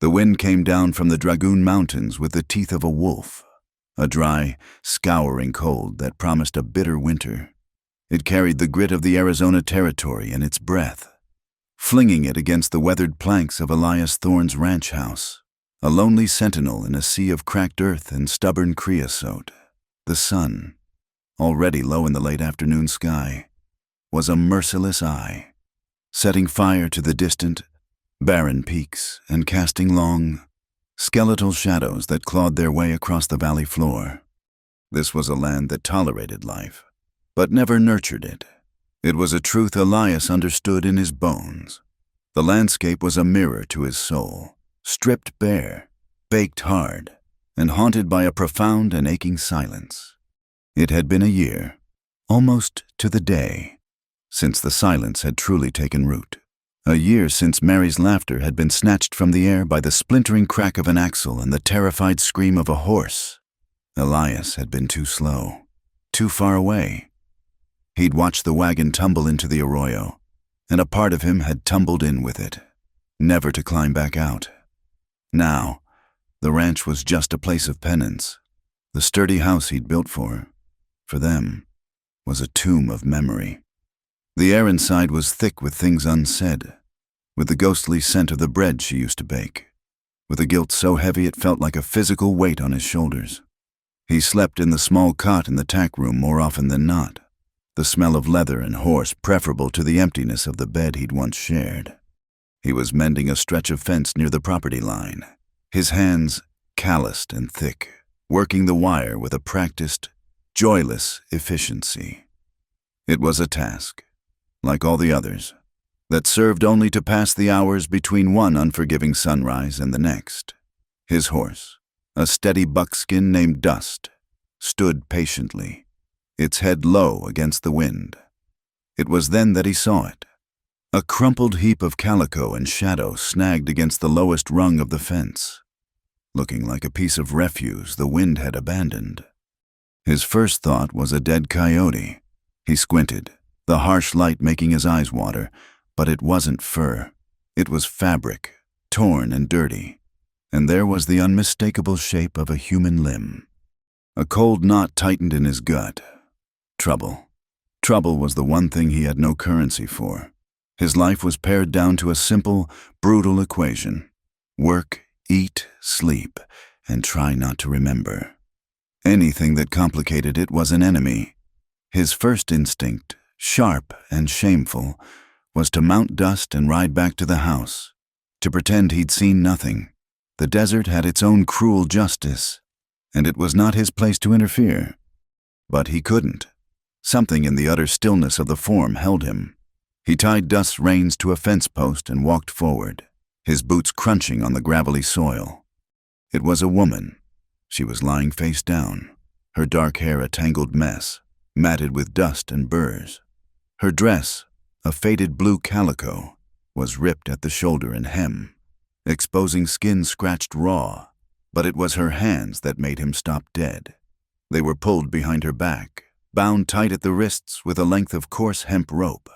The wind came down from the Dragoon Mountains with the teeth of a wolf, a dry, scouring cold that promised a bitter winter. It carried the grit of the Arizona Territory in its breath, flinging it against the weathered planks of Elias Thorne's ranch house, a lonely sentinel in a sea of cracked earth and stubborn creosote. The sun, already low in the late afternoon sky, was a merciless eye, setting fire to the distant, barren peaks and casting long, skeletal shadows that clawed their way across the valley floor. This was a land that tolerated life, but never nurtured it. It was a truth Elias understood in his bones. The landscape was a mirror to his soul, stripped bare, baked hard, and haunted by a profound and aching silence. It had been a year, almost to the day, since the silence had truly taken root. A year since Mary's laughter had been snatched from the air by the splintering crack of an axle and the terrified scream of a horse. Elias had been too slow, too far away. He'd watched the wagon tumble into the arroyo, and a part of him had tumbled in with it, never to climb back out. Now, the ranch was just a place of penance. The sturdy house he'd built for them, was a tomb of memory. The air inside was thick with things unsaid, with the ghostly scent of the bread she used to bake, with a guilt so heavy it felt like a physical weight on his shoulders. He slept in the small cot in the tack room more often than not, the smell of leather and horse preferable to the emptiness of the bed he'd once shared. He was mending a stretch of fence near the property line, his hands calloused and thick, working the wire with a practiced, joyless efficiency. It was a task, like all the others, that served only to pass the hours between one unforgiving sunrise and the next. His horse, a steady buckskin named Dust, stood patiently, its head low against the wind. It was then that he saw it, a crumpled heap of calico and shadow snagged against the lowest rung of the fence, looking like a piece of refuse the wind had abandoned. His first thought was a dead coyote. He squinted, the harsh light making his eyes water, but it wasn't fur. It was fabric, torn and dirty, and there was the unmistakable shape of a human limb. A cold knot tightened in his gut. Trouble. Trouble was the one thing he had no currency for. His life was pared down to a simple, brutal equation: work, eat, sleep, and try not to remember. Anything that complicated it was an enemy. His first instinct, sharp and shameful, was to mount Dust and ride back to the house, to pretend he'd seen nothing. The desert had its own cruel justice, and it was not his place to interfere. But he couldn't. Something in the utter stillness of the form held him. He tied Dust's reins to a fence post and walked forward, his boots crunching on the gravelly soil. It was a woman. She was lying face down, her dark hair a tangled mess, matted with dust and burrs. Her dress, a faded blue calico, was ripped at the shoulder and hem, exposing skin scratched raw, but it was her hands that made him stop dead. They were pulled behind her back, bound tight at the wrists with a length of coarse hemp rope.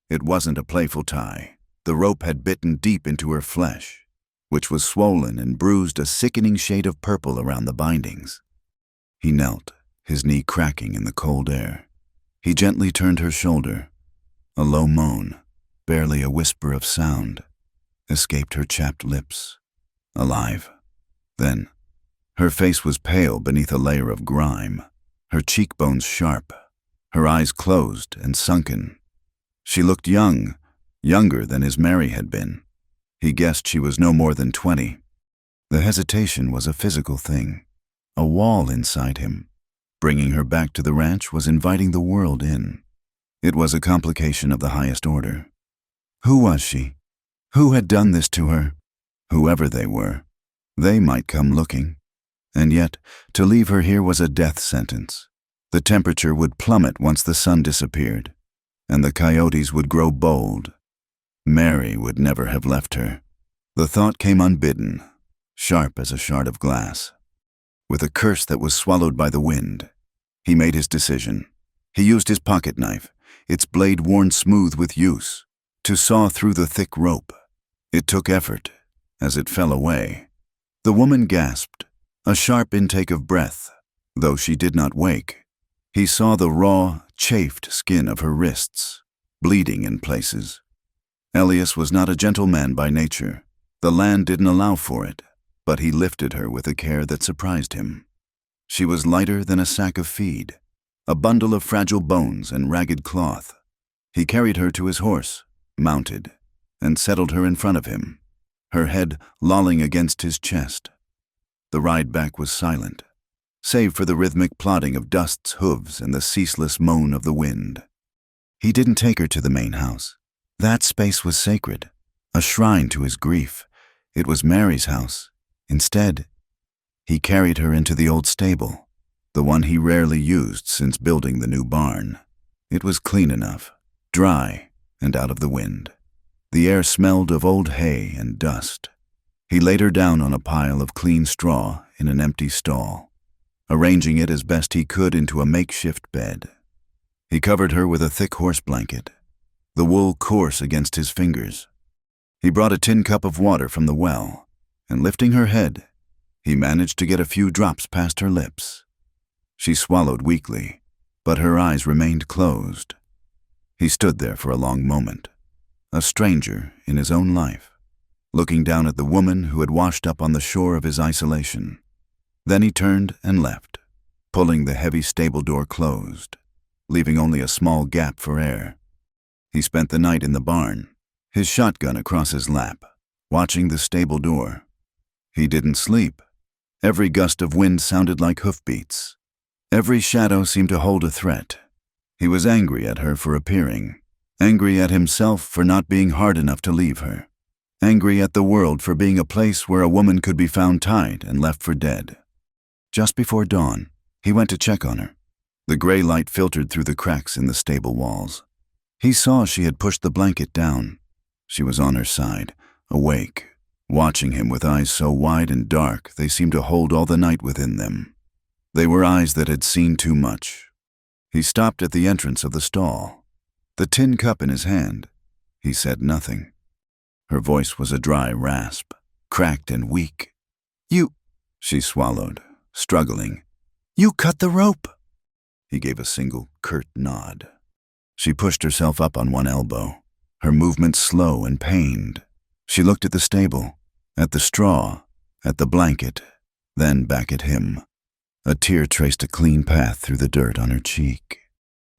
It wasn't a playful tie. The rope had bitten deep into her flesh, which was swollen and bruised a sickening shade of purple around the bindings. He knelt, his knee cracking in the cold air. He gently turned her shoulder. A low moan, barely a whisper of sound, escaped her chapped lips. Alive. Then, her face was pale beneath a layer of grime, her cheekbones sharp, her eyes closed and sunken. She looked young, younger than his Mary had been. He guessed she was no more than 20. The hesitation was a physical thing, a wall inside him. Bringing her back to the ranch was inviting the world in. It was a complication of the highest order. Who was she? Who had done this to her? Whoever they were, they might come looking. And yet, to leave her here was a death sentence. The temperature would plummet once the sun disappeared, and the coyotes would grow bold. Mary would never have left her. The thought came unbidden, sharp as a shard of glass. With a curse that was swallowed by the wind, he made his decision. He used his pocket knife, its blade worn smooth with use, to saw through the thick rope. It took effort, As it fell away, the woman gasped, a sharp intake of breath. Though she did not wake, he saw the raw, chafed skin of her wrists, bleeding in places. Elias was not a gentle man by nature. The land didn't allow for it, but he lifted her with a care that surprised him. She was lighter than a sack of feed, a bundle of fragile bones and ragged cloth. He carried her to his horse, mounted, and settled her in front of him, her head lolling against his chest. The ride back was silent, save for the rhythmic plodding of Dust's hooves and the ceaseless moan of the wind. He didn't take her to the main house. That space was sacred, a shrine to his grief. It was Mary's house. Instead, he carried her into the old stable, the one he rarely used since building the new barn. It was clean enough, dry and out of the wind. The air smelled of old hay and dust. He laid her down on a pile of clean straw in an empty stall, arranging it as best he could into a makeshift bed. He covered her with a thick horse blanket, the wool coarse against his fingers. He brought a tin cup of water from the well, and lifting her head, he managed to get a few drops past her lips. She swallowed weakly, but her eyes remained closed. He stood there for a long moment, a stranger in his own life, looking down at the woman who had washed up on the shore of his isolation. Then he turned and left, pulling the heavy stable door closed, leaving only a small gap for air. He spent the night in the barn, his shotgun across his lap, watching the stable door. He didn't sleep. Every gust of wind sounded like hoofbeats. Every shadow seemed to hold a threat. He was angry at her for appearing, angry at himself for not being hard enough to leave her, angry at the world for being a place where a woman could be found tied and left for dead. Just before dawn, he went to check on her. The gray light filtered through the cracks in the stable walls. He saw she had pushed the blanket down. She was on her side, awake, watching him with eyes so wide and dark they seemed to hold all the night within them. They were eyes that had seen too much. He stopped at the entrance of the stall, the tin cup in his hand. He said nothing. Her voice was a dry rasp, cracked and weak. "You," she swallowed, struggling. "You cut the rope." He gave a single, curt nod. She pushed herself up on one elbow, her movements slow and pained. She looked at the stable, at the straw, at the blanket, then back at him. A tear traced a clean path through the dirt on her cheek.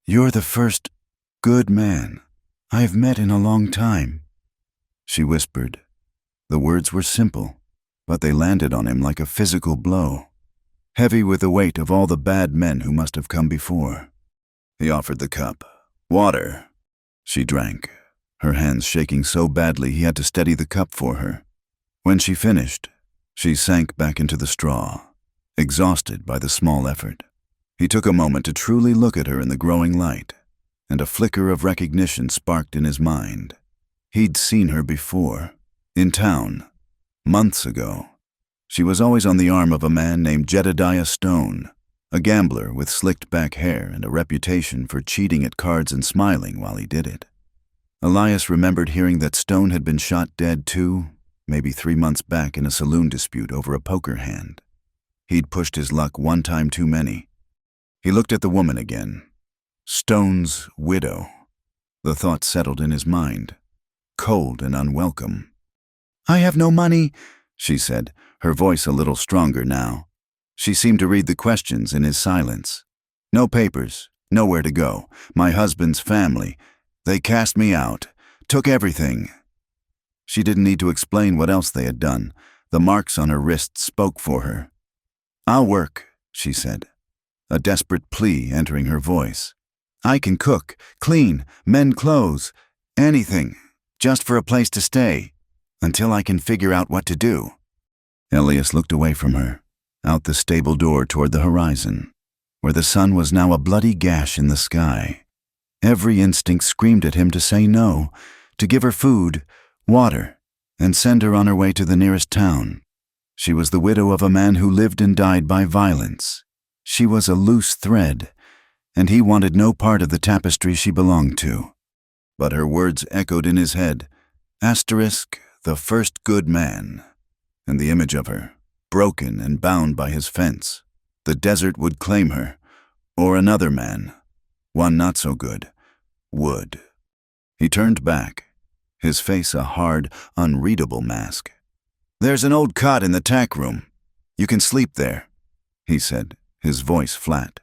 "You're the first good man I've met in a long time," she whispered. The words were simple, but they landed on him like a physical blow, heavy with the weight of all the bad men who must have come before. He offered the cup. "Water." She drank, her hands shaking so badly he had to steady the cup for her. When she finished, she sank back into the straw, exhausted by the small effort. He took a moment to truly look at her in the growing light, and a flicker of recognition sparked in his mind. He'd seen her before, in town, months ago. She was always on the arm of a man named Jedediah Stone, a gambler with slicked-back hair and a reputation for cheating at cards and smiling while he did it. Elias remembered hearing that Stone had been shot dead 2, maybe 3 months back in a saloon dispute over a poker hand. He'd pushed his luck one time too many. He looked at the woman again. Stone's widow. The thought settled in his mind, cold and unwelcome. "I have no money," she said, her voice a little stronger now. She seemed to read the questions in his silence. "No papers, nowhere to go. My husband's family. They cast me out, took everything." She didn't need to explain what else they had done. The marks on her wrists spoke for her. "I'll work," she said, a desperate plea entering her voice. "I can cook, clean, mend clothes, anything, just for a place to stay, until I can figure out what to do." Elias looked away from her, out the stable door toward the horizon, where the sun was now a bloody gash in the sky. Every instinct screamed at him to say no, to give her food, water, and send her on her way to the nearest town. She was the widow of a man who lived and died by violence. She was a loose thread, and he wanted no part of the tapestry she belonged to. But her words echoed in his head. Asterisk, the first good man. and the image of her, broken and bound by his fence. The desert would claim her, or another man, one not so good, would. He turned back, his face a hard, unreadable mask. "There's an old cot in the tack room. You can sleep there," he said, his voice flat.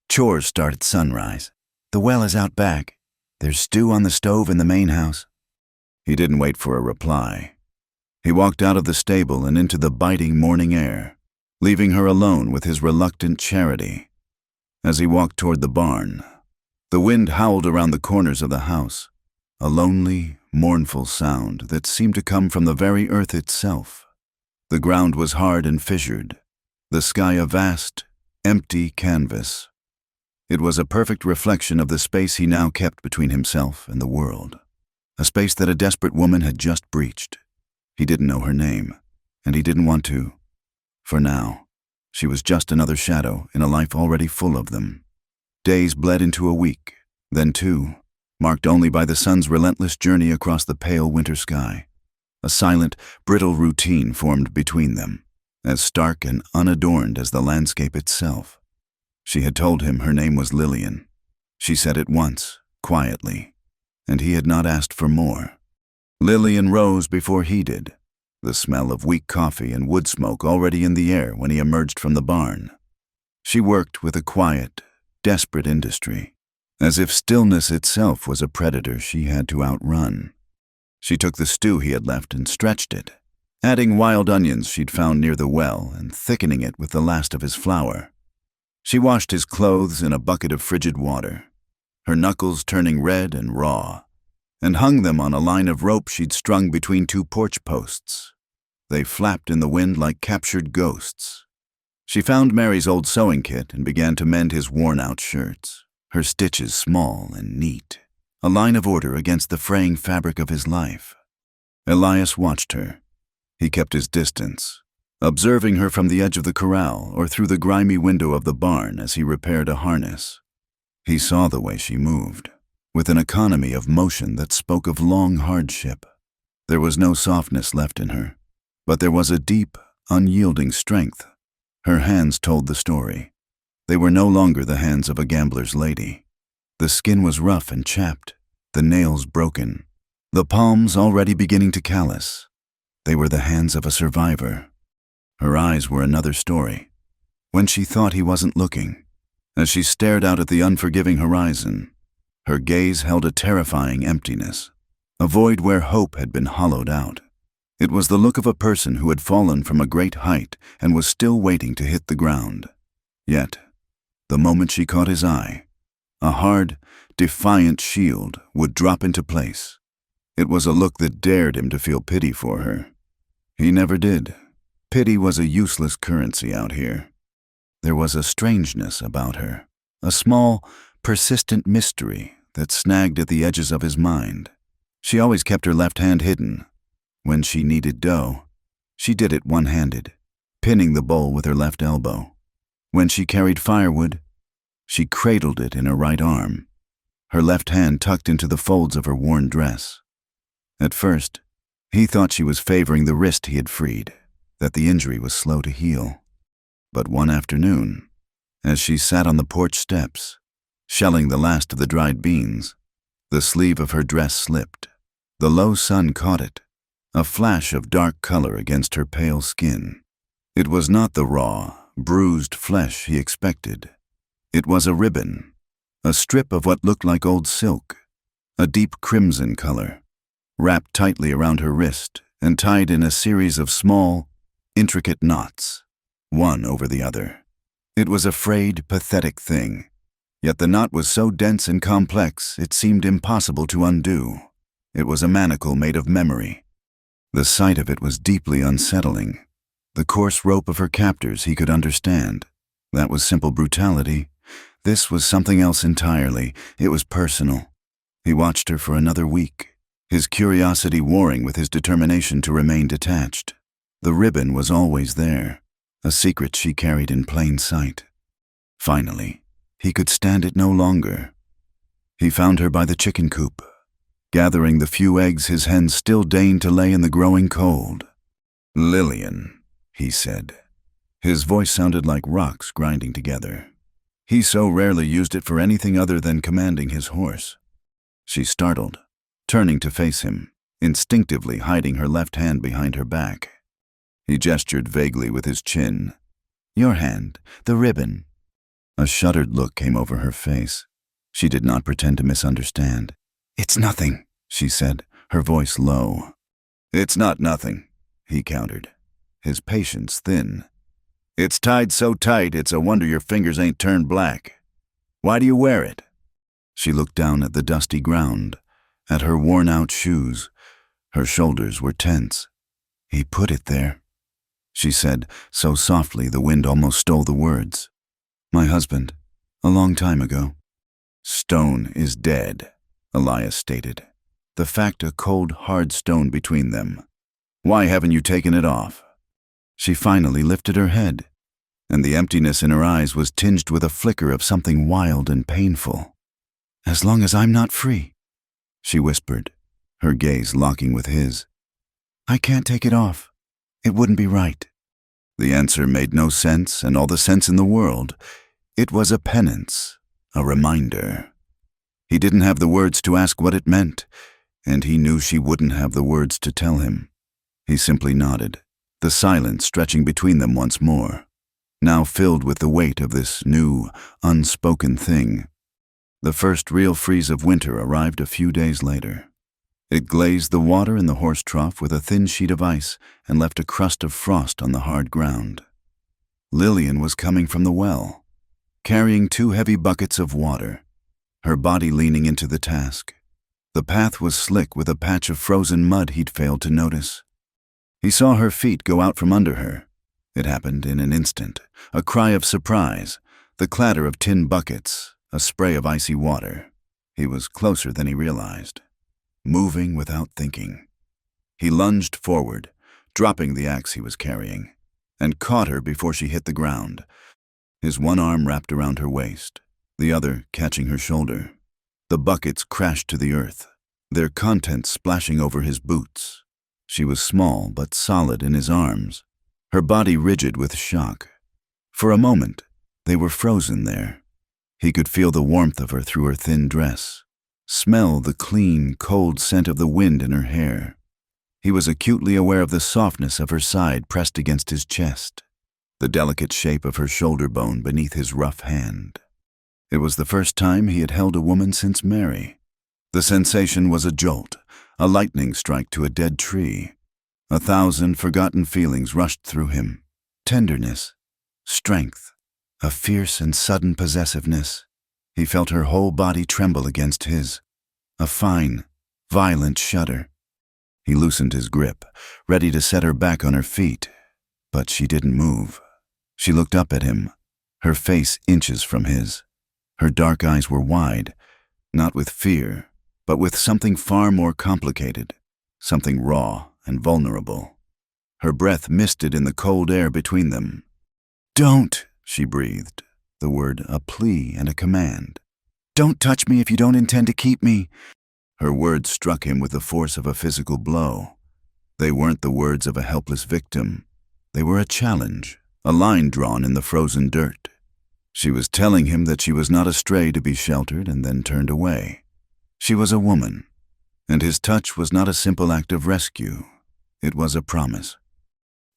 "Chores start at sunrise. The well is out back. There's stew on the stove in the main house." He didn't wait for a reply. He walked out of the stable and into the biting morning air, leaving her alone with his reluctant charity. As he walked toward the barn, the wind howled around the corners of the house, a lonely, mournful sound that seemed to come from the very earth itself. The ground was hard and fissured, the sky a vast, empty canvas. It was a perfect reflection of the space he now kept between himself and the world, a space that a desperate woman had just breached. He didn't know her name, and he didn't want to. For now, she was just another shadow in a life already full of them. Days bled into a week, then two, marked only by the sun's relentless journey across the pale winter sky. A silent, brittle routine formed between them, as stark and unadorned as the landscape itself. She had told him her name was Lillian. She said it once, quietly, and he had not asked for more. Lillian rose before he did, the smell of weak coffee and wood smoke already in the air when he emerged from the barn. She worked with a quiet, desperate industry, as if stillness itself was a predator she had to outrun. She took the stew he had left and stretched it, adding wild onions she'd found near the well and thickening it with the last of his flour. She washed his clothes in a bucket of frigid water, her knuckles turning red and raw, and hung them on a line of rope she'd strung between two porch posts. They flapped in the wind like captured ghosts. She found Mary's old sewing kit and began to mend his worn-out shirts, her stitches small and neat, a line of order against the fraying fabric of his life. Elias watched her. He kept his distance, observing her from the edge of the corral or through the grimy window of the barn as he repaired a harness. He saw the way she moved, with an economy of motion that spoke of long hardship. There was no softness left in her, but there was a deep, unyielding strength. Her hands told the story. They were no longer the hands of a gambler's lady. The skin was rough and chapped, the nails broken, the palms already beginning to callous. They were the hands of a survivor. Her eyes were another story. When she thought he wasn't looking, as she stared out at the unforgiving horizon, her gaze held a terrifying emptiness, a void where hope had been hollowed out. It was the look of a person who had fallen from a great height and was still waiting to hit the ground. Yet, the moment she caught his eye, a hard, defiant shield would drop into place. It was a look that dared him to feel pity for her. He never did. Pity was a useless currency out here. There was a strangeness about her, a small, persistent mystery that snagged at the edges of his mind. She always kept her left hand hidden. When she kneaded dough, she did it one-handed, pinning the bowl with her left elbow. When she carried firewood, she cradled it in her right arm, her left hand tucked into the folds of her worn dress. At first, he thought she was favoring the wrist he had freed, that the injury was slow to heal. But one afternoon, as she sat on the porch steps, shelling the last of the dried beans, the sleeve of her dress slipped. The low sun caught it, a flash of dark color against her pale skin. It was not the raw, bruised flesh he expected. It was a ribbon, a strip of what looked like old silk, a deep crimson color, wrapped tightly around her wrist and tied in a series of small, intricate knots, one over the other. It was a frayed, pathetic thing, yet the knot was so dense and complex it seemed impossible to undo. It was a manacle made of memory. The sight of it was deeply unsettling. The coarse rope of her captors he could understand. That was simple brutality. This was something else entirely. It was personal. He watched her for another week, his curiosity warring with his determination to remain detached. The ribbon was always there, a secret she carried in plain sight. Finally, he could stand it no longer. He found her by the chicken coop, gathering the few eggs his hens still deigned to lay in the growing cold. "Lillian," he said. His voice sounded like rocks grinding together. He so rarely used it for anything other than commanding his horse. She startled, turning to face him, instinctively hiding her left hand behind her back. He gestured vaguely with his chin. "Your hand, the ribbon." A shuddered look came over her face. She did not pretend to misunderstand. "It's nothing," she said, her voice low. "It's not nothing," he countered, his patience thin. "It's tied so tight it's a wonder your fingers ain't turned black. Why do you wear it?" She looked down at the dusty ground, at her worn-out shoes. Her shoulders were tense. "He put it there," she said, so softly the wind almost stole the words. "My husband, a long time ago." "Stone is dead," Elias stated, the fact a cold, hard stone between them. "Why haven't you taken it off?" She finally lifted her head, and the emptiness in her eyes was tinged with a flicker of something wild and painful. "As long as I'm not free," she whispered, her gaze locking with his. "I can't take it off. It wouldn't be right." The answer made no sense, and all the sense in the world. It was a penance, a reminder. He didn't have the words to ask what it meant, and he knew she wouldn't have the words to tell him. He simply nodded, the silence stretching between them once more, now filled with the weight of this new, unspoken thing. The first real freeze of winter arrived a few days later. It glazed the water in the horse trough with a thin sheet of ice and left a crust of frost on the hard ground. Lillian was coming from the well, carrying 2 heavy buckets of water, her body leaning into the task. The path was slick with a patch of frozen mud he'd failed to notice. He saw her feet go out from under her. It happened in an instant, a cry of surprise, the clatter of tin buckets, a spray of icy water. He was closer than he realized, moving without thinking. He lunged forward, dropping the axe he was carrying, and caught her before she hit the ground, his one arm wrapped around her waist, the other catching her shoulder. The buckets crashed to the earth, their contents splashing over his boots. She was small but solid in his arms, her body rigid with shock. For a moment, they were frozen there. He could feel the warmth of her through her thin dress, smell the clean, cold scent of the wind in her hair. He was acutely aware of the softness of her side pressed against his chest, the delicate shape of her shoulder bone beneath his rough hand. It was the first time he had held a woman since Mary. The sensation was a jolt, a lightning strike to a dead tree. 1,000 forgotten feelings rushed through him. Tenderness, strength, a fierce and sudden possessiveness. He felt her whole body tremble against his, a fine, violent shudder. He loosened his grip, ready to set her back on her feet, but she didn't move. She looked up at him, her face inches from his. Her dark eyes were wide, not with fear, but with something far more complicated, something raw and vulnerable. Her breath misted in the cold air between them. "Don't," she breathed, the word a plea and a command. "Don't touch me if you don't intend to keep me." Her words struck him with the force of a physical blow. They weren't the words of a helpless victim. They were a challenge, a line drawn in the frozen dirt. She was telling him that she was not a stray to be sheltered and then turned away. She was a woman, and his touch was not a simple act of rescue. It was a promise.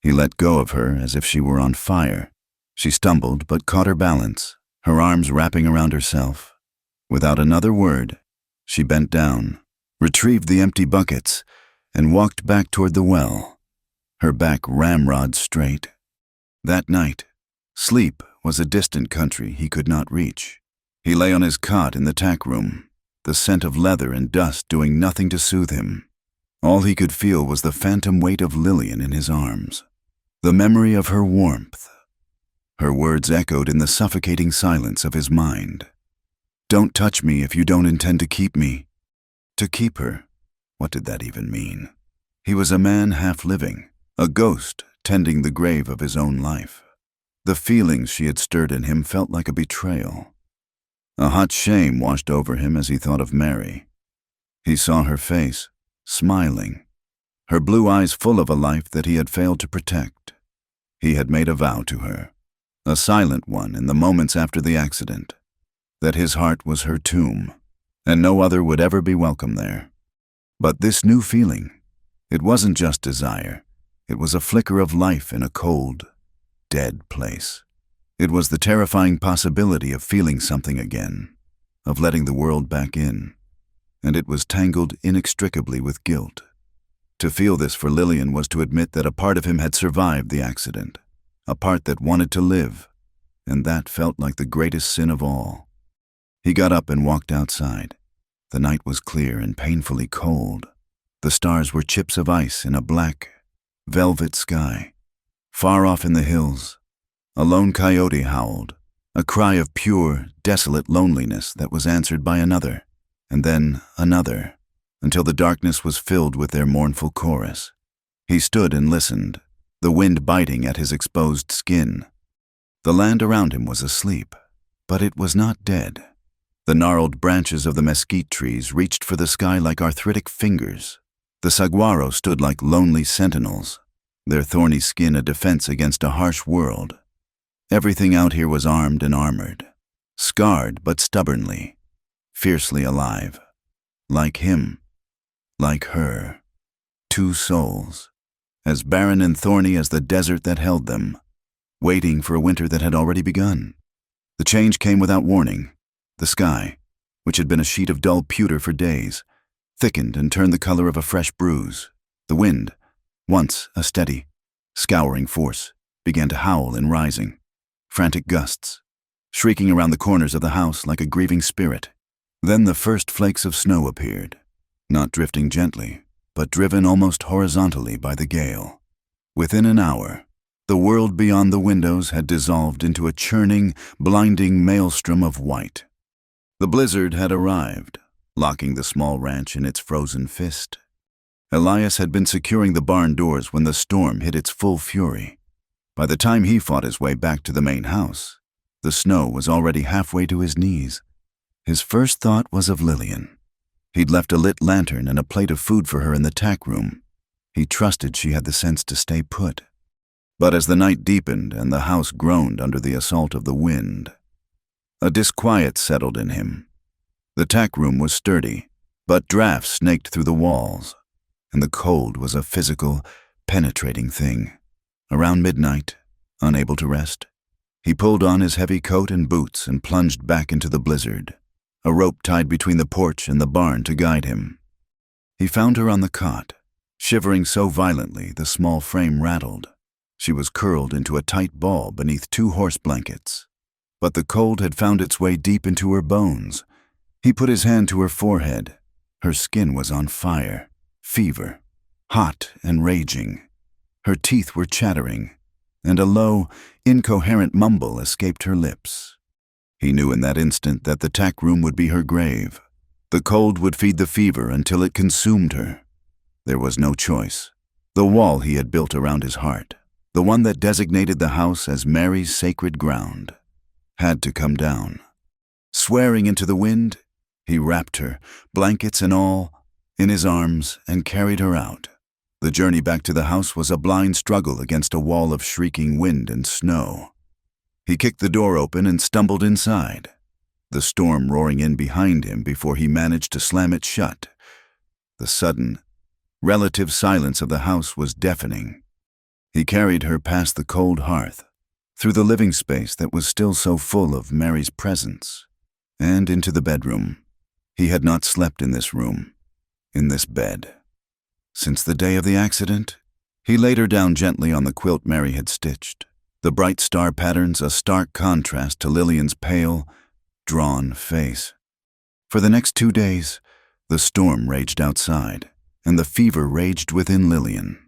He let go of her as if she were on fire. She stumbled but caught her balance, her arms wrapping around herself. Without another word, she bent down, retrieved the empty buckets, and walked back toward the well, her back ramrod straight. That night, sleep was a distant country he could not reach. He lay on his cot in the tack room, the scent of leather and dust doing nothing to soothe him. All he could feel was the phantom weight of Lillian in his arms, the memory of her warmth. Her words echoed in the suffocating silence of his mind. "Don't touch me if you don't intend to keep me." To keep her, what did that even mean? He was a man half living, a ghost tending the grave of his own life. The feelings she had stirred in him felt like a betrayal. A hot shame washed over him as he thought of Mary. He saw her face, smiling, her blue eyes full of a life that he had failed to protect. He had made a vow to her, a silent one in the moments after the accident, that his heart was her tomb, and no other would ever be welcome there. But this new feeling, it wasn't just desire, it was a flicker of life in a cold, dead place. It was the terrifying possibility of feeling something again, of letting the world back in, and it was tangled inextricably with guilt. To feel this for Lillian was to admit that a part of him had survived the accident, a part that wanted to live, and that felt like the greatest sin of all. He got up and walked outside. The night was clear and painfully cold. The stars were chips of ice in a black, velvet sky. Far off in the hills, a lone coyote howled, a cry of pure, desolate loneliness that was answered by another, and then another, until the darkness was filled with their mournful chorus. He stood and listened, the wind biting at his exposed skin. The land around him was asleep, but it was not dead. The gnarled branches of the mesquite trees reached for the sky like arthritic fingers. The saguaro stood like lonely sentinels, their thorny skin a defense against a harsh world. Everything out here was armed and armored, scarred but stubbornly, fiercely alive. Like him, like her. Two souls, as barren and thorny as the desert that held them, waiting for a winter that had already begun. The change came without warning. The sky, which had been a sheet of dull pewter for days, thickened and turned the color of a fresh bruise. The wind, once a steady, scouring force, began to howl in rising, frantic gusts, shrieking around the corners of the house like a grieving spirit. Then the first flakes of snow appeared, not drifting gently, but driven almost horizontally by the gale. Within an hour, the world beyond the windows had dissolved into a churning, blinding maelstrom of white. The blizzard had arrived, locking the small ranch in its frozen fist. Elias had been securing the barn doors when the storm hit its full fury. By the time he fought his way back to the main house, the snow was already halfway to his knees. His first thought was of Lillian. He'd left a lit lantern and a plate of food for her in the tack room. He trusted she had the sense to stay put. But as the night deepened and the house groaned under the assault of the wind, a disquiet settled in him. The tack room was sturdy, but drafts snaked through the walls, and the cold was a physical, penetrating thing. Around midnight, unable to rest, he pulled on his heavy coat and boots and plunged back into the blizzard, a rope tied between the porch and the barn to guide him. He found her on the cot, shivering so violently the small frame rattled. She was curled into a tight ball beneath 2 horse blankets. But the cold had found its way deep into her bones. He put his hand to her forehead. Her skin was on fire, fever, hot and raging. Her teeth were chattering, and a low, incoherent mumble escaped her lips. He knew in that instant that the tack room would be her grave. The cold would feed the fever until it consumed her. There was no choice. The wall he had built around his heart, the one that designated the house as Mary's sacred ground, had to come down. Swearing into the wind, he wrapped her, blankets and all, in his arms and carried her out. The journey back to the house was a blind struggle against a wall of shrieking wind and snow. He kicked the door open and stumbled inside, the storm roaring in behind him before he managed to slam it shut. The sudden, relative silence of the house was deafening. He carried her past the cold hearth, through the living space that was still so full of Mary's presence, and into the bedroom. He had not slept in this room, in this bed. Since the day of the accident, he laid her down gently on the quilt Mary had stitched, the bright star patterns a stark contrast to Lillian's pale, drawn face. For the next 2 days, the storm raged outside, and the fever raged within Lillian.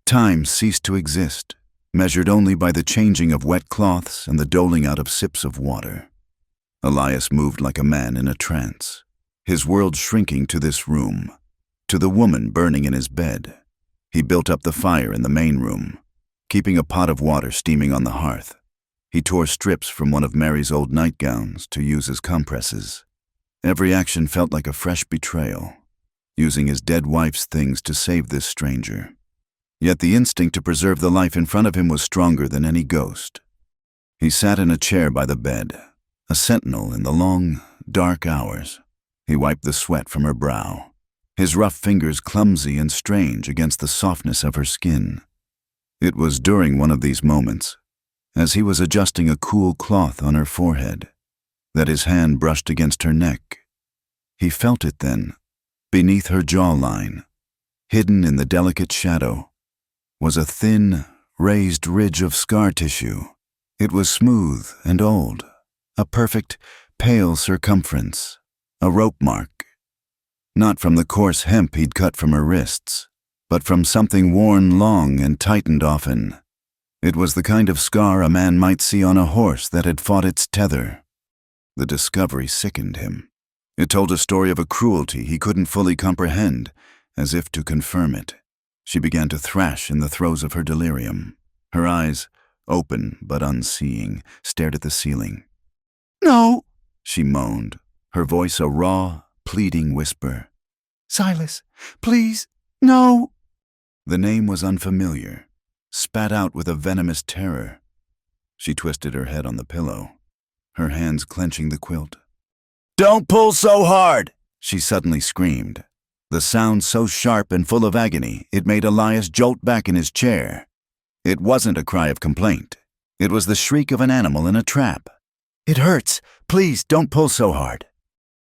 Time ceased to exist, measured only by the changing of wet cloths and the doling out of sips of water. Elias moved like a man in a trance, his world shrinking to this room, to the woman burning in his bed. He built up the fire in the main room, keeping a pot of water steaming on the hearth. He tore strips from one of Mary's old nightgowns to use as compresses. Every action felt like a fresh betrayal. using his dead wife's things to save this stranger. Yet the instinct to preserve the life in front of him was stronger than any ghost. He sat in a chair by the bed, a sentinel in the long, dark hours. He wiped the sweat from her brow, his rough fingers clumsy and strange against the softness of her skin. It was during one of these moments, as he was adjusting a cool cloth on her forehead, that his hand brushed against her neck. He felt it then, beneath her jawline, hidden in the delicate shadow, was a thin, raised ridge of scar tissue. It was smooth and old, a perfect, pale circumference, a rope mark. Not from the coarse hemp he'd cut from her wrists, but from something worn long and tightened often. It was the kind of scar a man might see on a horse that had fought its tether. The discovery sickened him. It told a story of a cruelty he couldn't fully comprehend, as if to confirm it. She began to thrash in the throes of her delirium. Her eyes, open but unseeing, stared at the ceiling. "No," she moaned, her voice a raw, pleading whisper. "Silas, please, no." The name was unfamiliar, spat out with a venomous terror. She twisted her head on the pillow, her hands clenching the quilt. "Don't pull so hard!" she suddenly screamed. The sound so sharp and full of agony, it made Elias jolt back in his chair. It wasn't a cry of complaint. It was the shriek of an animal in a trap. "It hurts. Please, don't pull so hard."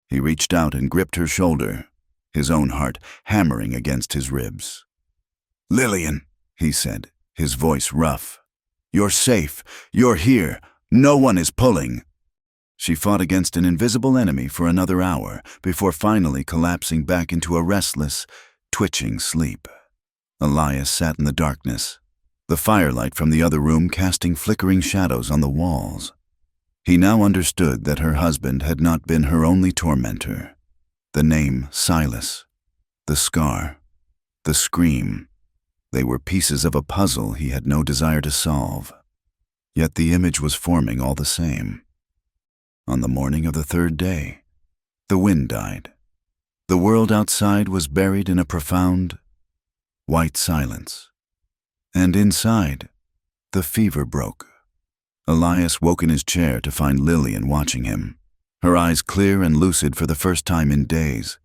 He reached out and gripped her shoulder, his own heart hammering against his ribs. "Lillian," he said, his voice rough. "You're safe. You're here. No one is pulling." She fought against an invisible enemy for another hour before finally collapsing back into a restless, twitching sleep. Elias sat in the darkness, the firelight from the other room casting flickering shadows on the walls. He now understood that her husband had not been her only tormentor. The name Silas, the scar, the scream, they were pieces of a puzzle he had no desire to solve. Yet the image was forming all the same. On the morning of the third day, the wind died. The world outside was buried in a profound, white silence. And inside, the fever broke. Elias woke in his chair to find Lillian watching him, her eyes clear and lucid for the first time in days.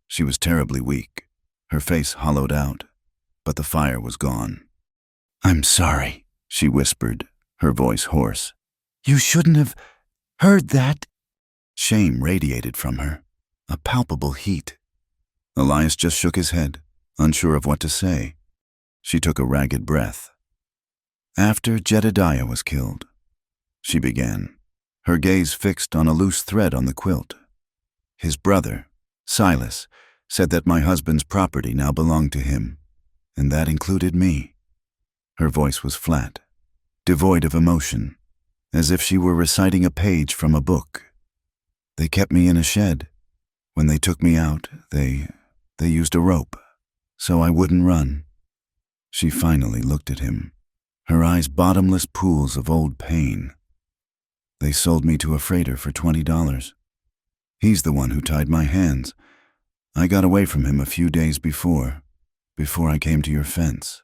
She was terribly weak, her face hollowed out, but the fire was gone. "I'm sorry," she whispered, her voice hoarse. "You shouldn't have heard that." Shame radiated from her, a palpable heat. Elias just shook his head, unsure of what to say. She took a ragged breath. "After Jedediah was killed," she began, her gaze fixed on a loose thread on the quilt. "His brother, Silas, said that my husband's property now belonged to him, and that included me." Her voice was flat, devoid of emotion, as if she were reciting a page from a book. "They kept me in a shed. When they took me out, they used a rope, so I wouldn't run." She finally looked at him, her eyes bottomless pools of old pain. "They sold me to a freighter for $20. He's the one who tied my hands. I got away from him a few days before I came to your fence."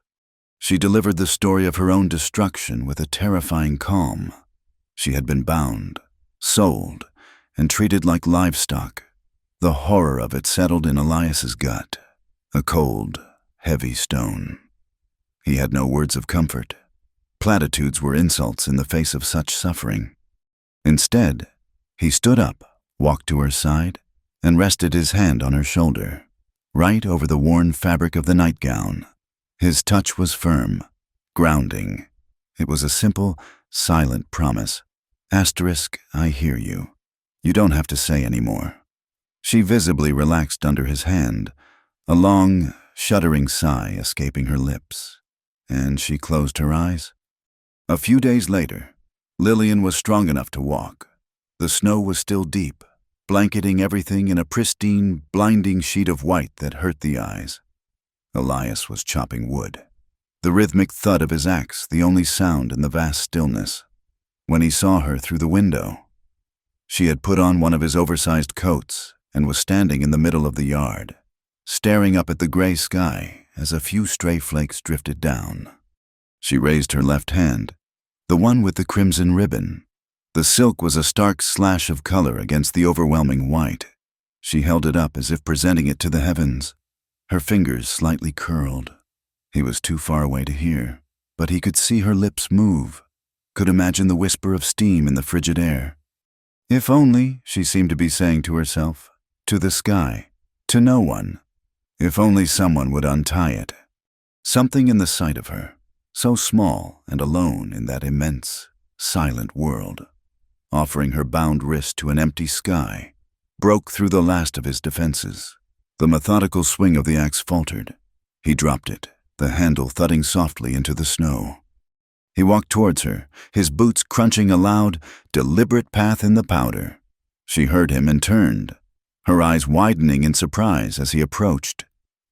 She delivered the story of her own destruction with a terrifying calm. She had been bound, sold, and treated like livestock. The horror of it settled in Elias's gut, a cold, heavy stone. He had no words of comfort. Platitudes were insults in the face of such suffering. Instead, he stood up, walked to her side, and rested his hand on her shoulder, right over the worn fabric of the nightgown. His touch was firm, grounding. It was a simple, silent promise. "I hear you. You don't have to say any more." She visibly relaxed under his hand, a long, shuddering sigh escaping her lips, and she closed her eyes. A few days later, Lillian was strong enough to walk. The snow was still deep, blanketing everything in a pristine, blinding sheet of white that hurt the eyes. Elias was chopping wood, the rhythmic thud of his axe the only sound in the vast stillness. When he saw her through the window, she had put on one of his oversized coats and was standing in the middle of the yard, staring up at the gray sky as a few stray flakes drifted down. She raised her left hand, the one with the crimson ribbon. The silk was a stark slash of color against the overwhelming white. She held it up as if presenting it to the heavens, her fingers slightly curled. He was too far away to hear, but he could see her lips move, could imagine the whisper of steam in the frigid air. If only, she seemed to be saying to herself, to the sky, to no one. If only someone would untie it. Something in the sight of her, so small and alone in that immense, silent world, offering her bound wrist to an empty sky, broke through the last of his defenses. The methodical swing of the axe faltered. He dropped it, the handle thudding softly into the snow. He walked towards her, his boots crunching a loud, deliberate path in the powder. She heard him and turned, her eyes widening in surprise as he approached.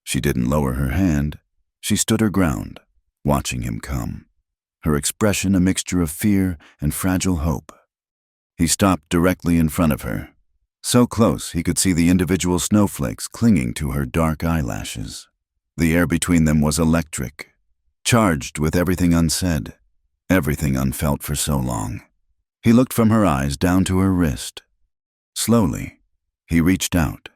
She didn't lower her hand. She stood her ground, watching him come, her expression a mixture of fear and fragile hope. He stopped directly in front of her, so close he could see the individual snowflakes clinging to her dark eyelashes. The air between them was electric, charged with everything unsaid, everything unfelt for so long. He looked from her eyes down to her wrist. Slowly, he reached out,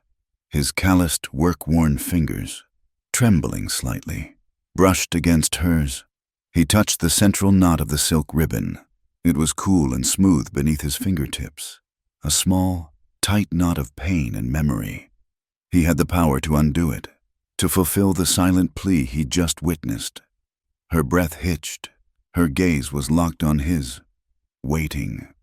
his calloused, work-worn fingers, trembling slightly, brushed against hers. He touched the central knot of the silk ribbon. It was cool and smooth beneath his fingertips, a small, tight knot of pain and memory. He had the power to undo it, to fulfill the silent plea he'd just witnessed. Her breath hitched. Her gaze was locked on his, waiting.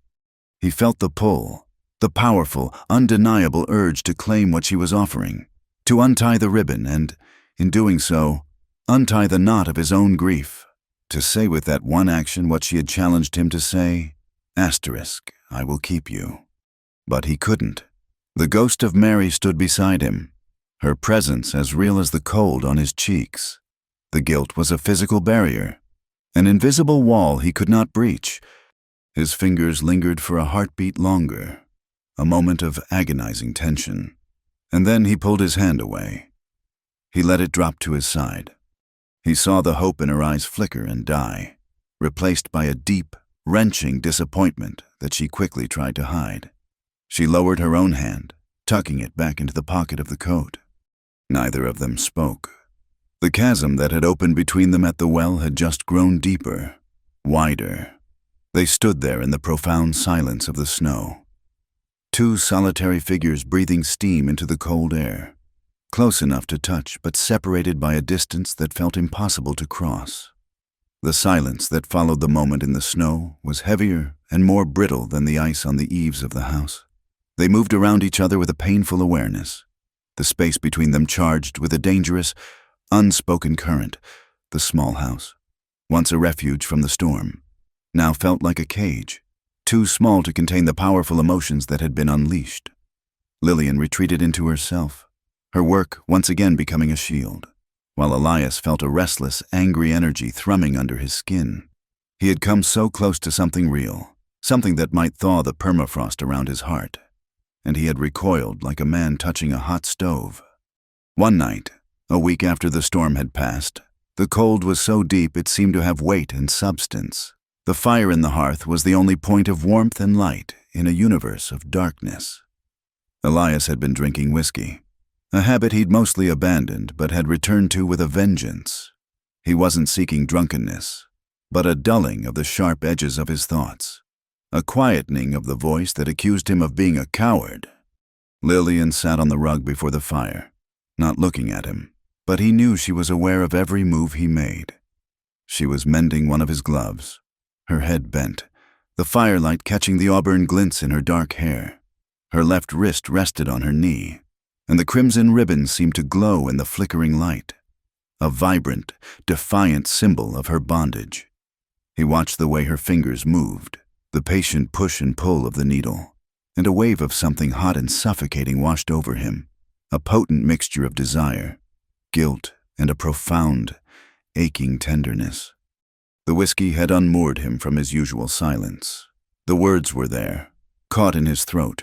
He felt the pull, the powerful, undeniable urge to claim what she was offering, to untie the ribbon and, in doing so, untie the knot of his own grief, to say with that one action what she had challenged him to say, "I will keep you." But he couldn't. The ghost of Mary stood beside him, her presence as real as the cold on his cheeks. The guilt was a physical barrier, an invisible wall he could not breach. His fingers lingered for a heartbeat longer, a moment of agonizing tension, and then he pulled his hand away. He let it drop to his side. He saw the hope in her eyes flicker and die, replaced by a deep, wrenching disappointment that she quickly tried to hide. She lowered her own hand, tucking it back into the pocket of the coat. Neither of them spoke. The chasm that had opened between them at the well had just grown deeper, wider. They stood there in the profound silence of the snow, two solitary figures breathing steam into the cold air, close enough to touch but separated by a distance that felt impossible to cross. The silence that followed the moment in the snow was heavier and more brittle than the ice on the eaves of the house. They moved around each other with a painful awareness, the space between them charged with a dangerous, unspoken current. The small house, once a refuge from the storm, now felt like a cage, too small to contain the powerful emotions that had been unleashed. Lillian retreated into herself, her work once again becoming a shield, while Elias felt a restless, angry energy thrumming under his skin. He had come so close to something real, something that might thaw the permafrost around his heart, and he had recoiled like a man touching a hot stove. One night, a week after the storm had passed, the cold was so deep it seemed to have weight and substance. The fire in the hearth was the only point of warmth and light in a universe of darkness. Elias had been drinking whiskey, a habit he'd mostly abandoned but had returned to with a vengeance. He wasn't seeking drunkenness, but a dulling of the sharp edges of his thoughts, a quietening of the voice that accused him of being a coward. Lillian sat on the rug before the fire, not looking at him, but he knew she was aware of every move he made. She was mending one of his gloves, her head bent, the firelight catching the auburn glints in her dark hair. Her left wrist rested on her knee, and the crimson ribbon seemed to glow in the flickering light, a vibrant, defiant symbol of her bondage. He watched the way her fingers moved, the patient push and pull of the needle, and a wave of something hot and suffocating washed over him, a potent mixture of desire, guilt, and a profound, aching tenderness. The whiskey had unmoored him from his usual silence. The words were there, caught in his throat,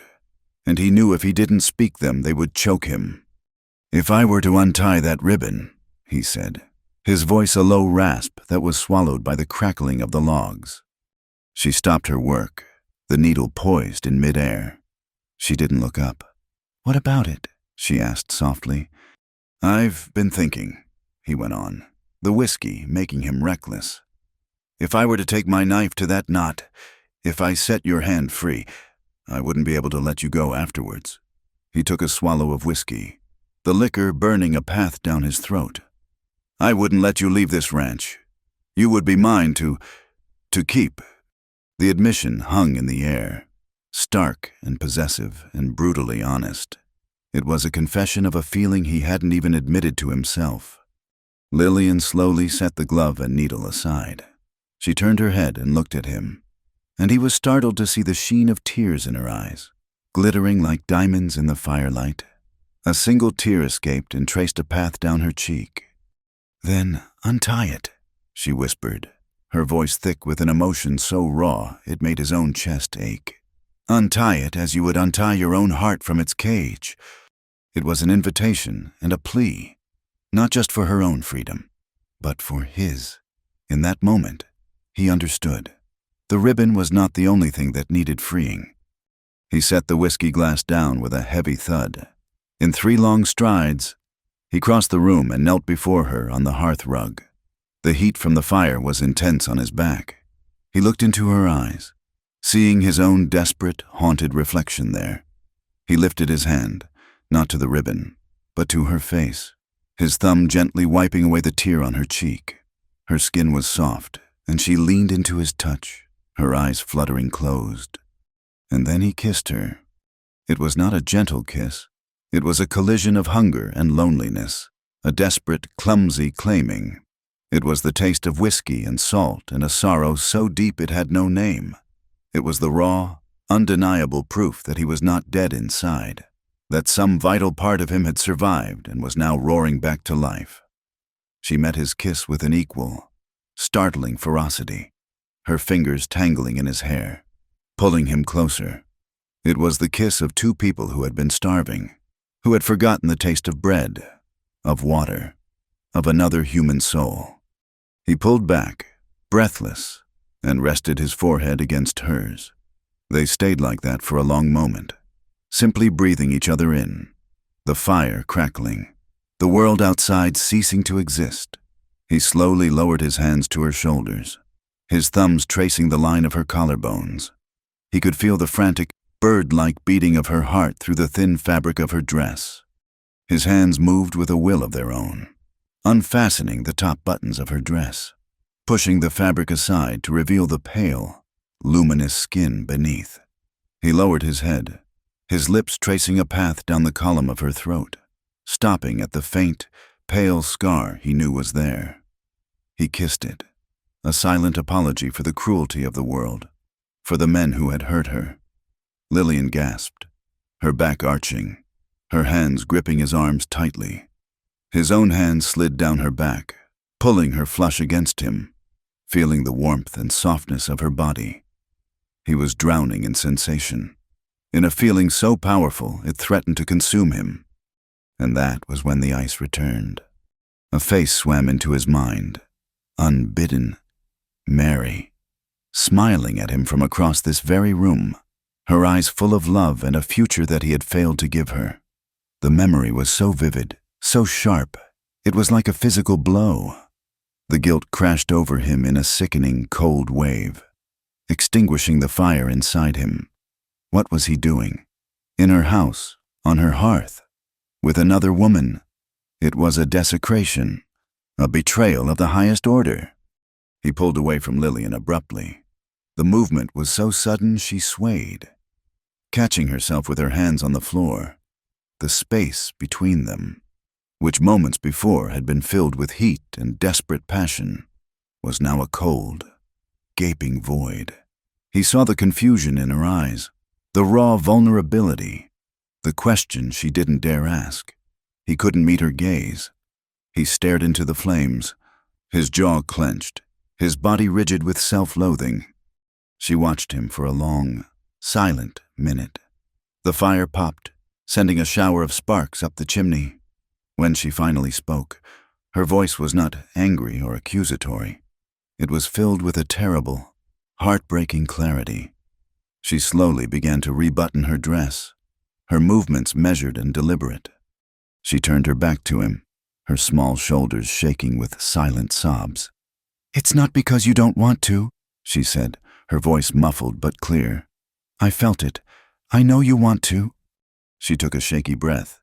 and he knew if he didn't speak them they would choke him. "If I were to untie that ribbon," he said, his voice a low rasp that was swallowed by the crackling of the logs. She stopped her work, the needle poised in midair. She didn't look up. "What about it?" she asked softly. "I've been thinking," he went on, the whiskey making him reckless. "If I were to take my knife to that knot, if I set your hand free, I wouldn't be able to let you go afterwards." He took a swallow of whiskey, the liquor burning a path down his throat. "I wouldn't let you leave this ranch. You would be mine to keep." The admission hung in the air, stark and possessive and brutally honest. It was a confession of a feeling he hadn't even admitted to himself. Lillian slowly set the glove and needle aside. She turned her head and looked at him, and he was startled to see the sheen of tears in her eyes, glittering like diamonds in the firelight. A single tear escaped and traced a path down her cheek. "Then untie it," she whispered, her voice thick with an emotion so raw it made his own chest ache. "Untie it as you would untie your own heart from its cage." It was an invitation and a plea, not just for her own freedom, but for his. In that moment, he understood. The ribbon was not the only thing that needed freeing. He set the whiskey glass down with a heavy thud. In 3 long strides, he crossed the room and knelt before her on the hearth rug. The heat from the fire was intense on his back. He looked into her eyes, seeing his own desperate, haunted reflection there. He lifted his hand, not to the ribbon, but to her face, his thumb gently wiping away the tear on her cheek. Her skin was soft, and she leaned into his touch, her eyes fluttering closed. And then he kissed her. It was not a gentle kiss. It was a collision of hunger and loneliness, a desperate, clumsy claiming. It was the taste of whiskey and salt and a sorrow so deep it had no name. It was the raw, undeniable proof that he was not dead inside, that some vital part of him had survived and was now roaring back to life. She met his kiss with an equal, startling ferocity, her fingers tangling in his hair, pulling him closer. It was the kiss of 2 people who had been starving, who had forgotten the taste of bread, of water, of another human soul. He pulled back, breathless, and rested his forehead against hers. They stayed like that for a long moment, simply breathing each other in, the fire crackling, the world outside ceasing to exist. He slowly lowered his hands to her shoulders, his thumbs tracing the line of her collarbones. He could feel the frantic, bird-like beating of her heart through the thin fabric of her dress. His hands moved with a will of their own, unfastening the top buttons of her dress, pushing the fabric aside to reveal the pale, luminous skin beneath. He lowered his head, his lips tracing a path down the column of her throat, stopping at the faint, pale scar he knew was there. He kissed it, a silent apology for the cruelty of the world, for the men who had hurt her. Lillian gasped, her back arching, her hands gripping his arms tightly. His own hand slid down her back, pulling her flush against him, feeling the warmth and softness of her body. He was drowning in sensation, in a feeling so powerful it threatened to consume him. And that was when the ice returned. A face swam into his mind, unbidden, Mary, smiling at him from across this very room, her eyes full of love and a future that he had failed to give her. The memory was so vivid, so sharp, it was like a physical blow. The guilt crashed over him in a sickening, cold wave, extinguishing the fire inside him. What was he doing? In her house, on her hearth, with another woman. It was a desecration, a betrayal of the highest order. He pulled away from Lillian abruptly. The movement was so sudden she swayed, catching herself with her hands on the floor. The space between them, which moments before had been filled with heat and desperate passion, was now a cold, gaping void. He saw the confusion in her eyes, the raw vulnerability, the question she didn't dare ask. He couldn't meet her gaze. He stared into the flames, his jaw clenched, his body rigid with self-loathing. She watched him for a long, silent minute. The fire popped, sending a shower of sparks up the chimney. When she finally spoke, her voice was not angry or accusatory. It was filled with a terrible, heartbreaking clarity. She slowly began to rebutton her dress, her movements measured and deliberate. She turned her back to him, her small shoulders shaking with silent sobs. It's not because you don't want to, she said, her voice muffled but clear. I felt it. I know you want to. She took a shaky breath.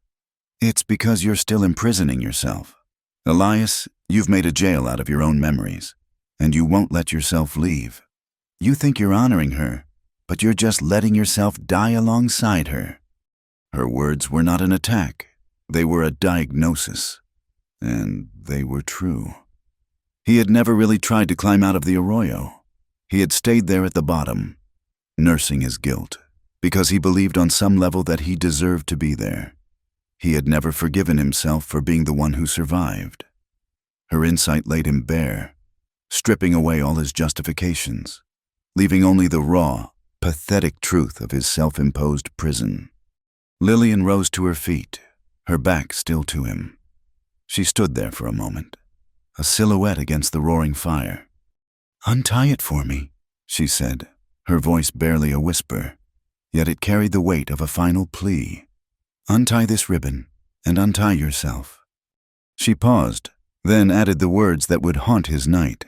It's because you're still imprisoning yourself. Elias, you've made a jail out of your own memories, and you won't let yourself leave. You think you're honoring her, but you're just letting yourself die alongside her. Her words were not an attack. They were a diagnosis. And they were true. He had never really tried to climb out of the arroyo. He had stayed there at the bottom, nursing his guilt, because he believed on some level that he deserved to be there. He had never forgiven himself for being the one who survived. Her insight laid him bare, stripping away all his justifications, leaving only the raw, pathetic truth of his self-imposed prison. Lillian rose to her feet, her back still to him. She stood there for a moment, a silhouette against the roaring fire. Untie it for me, she said, her voice barely a whisper, yet it carried the weight of a final plea. Untie this ribbon, and untie yourself. She paused, then added the words that would haunt his night.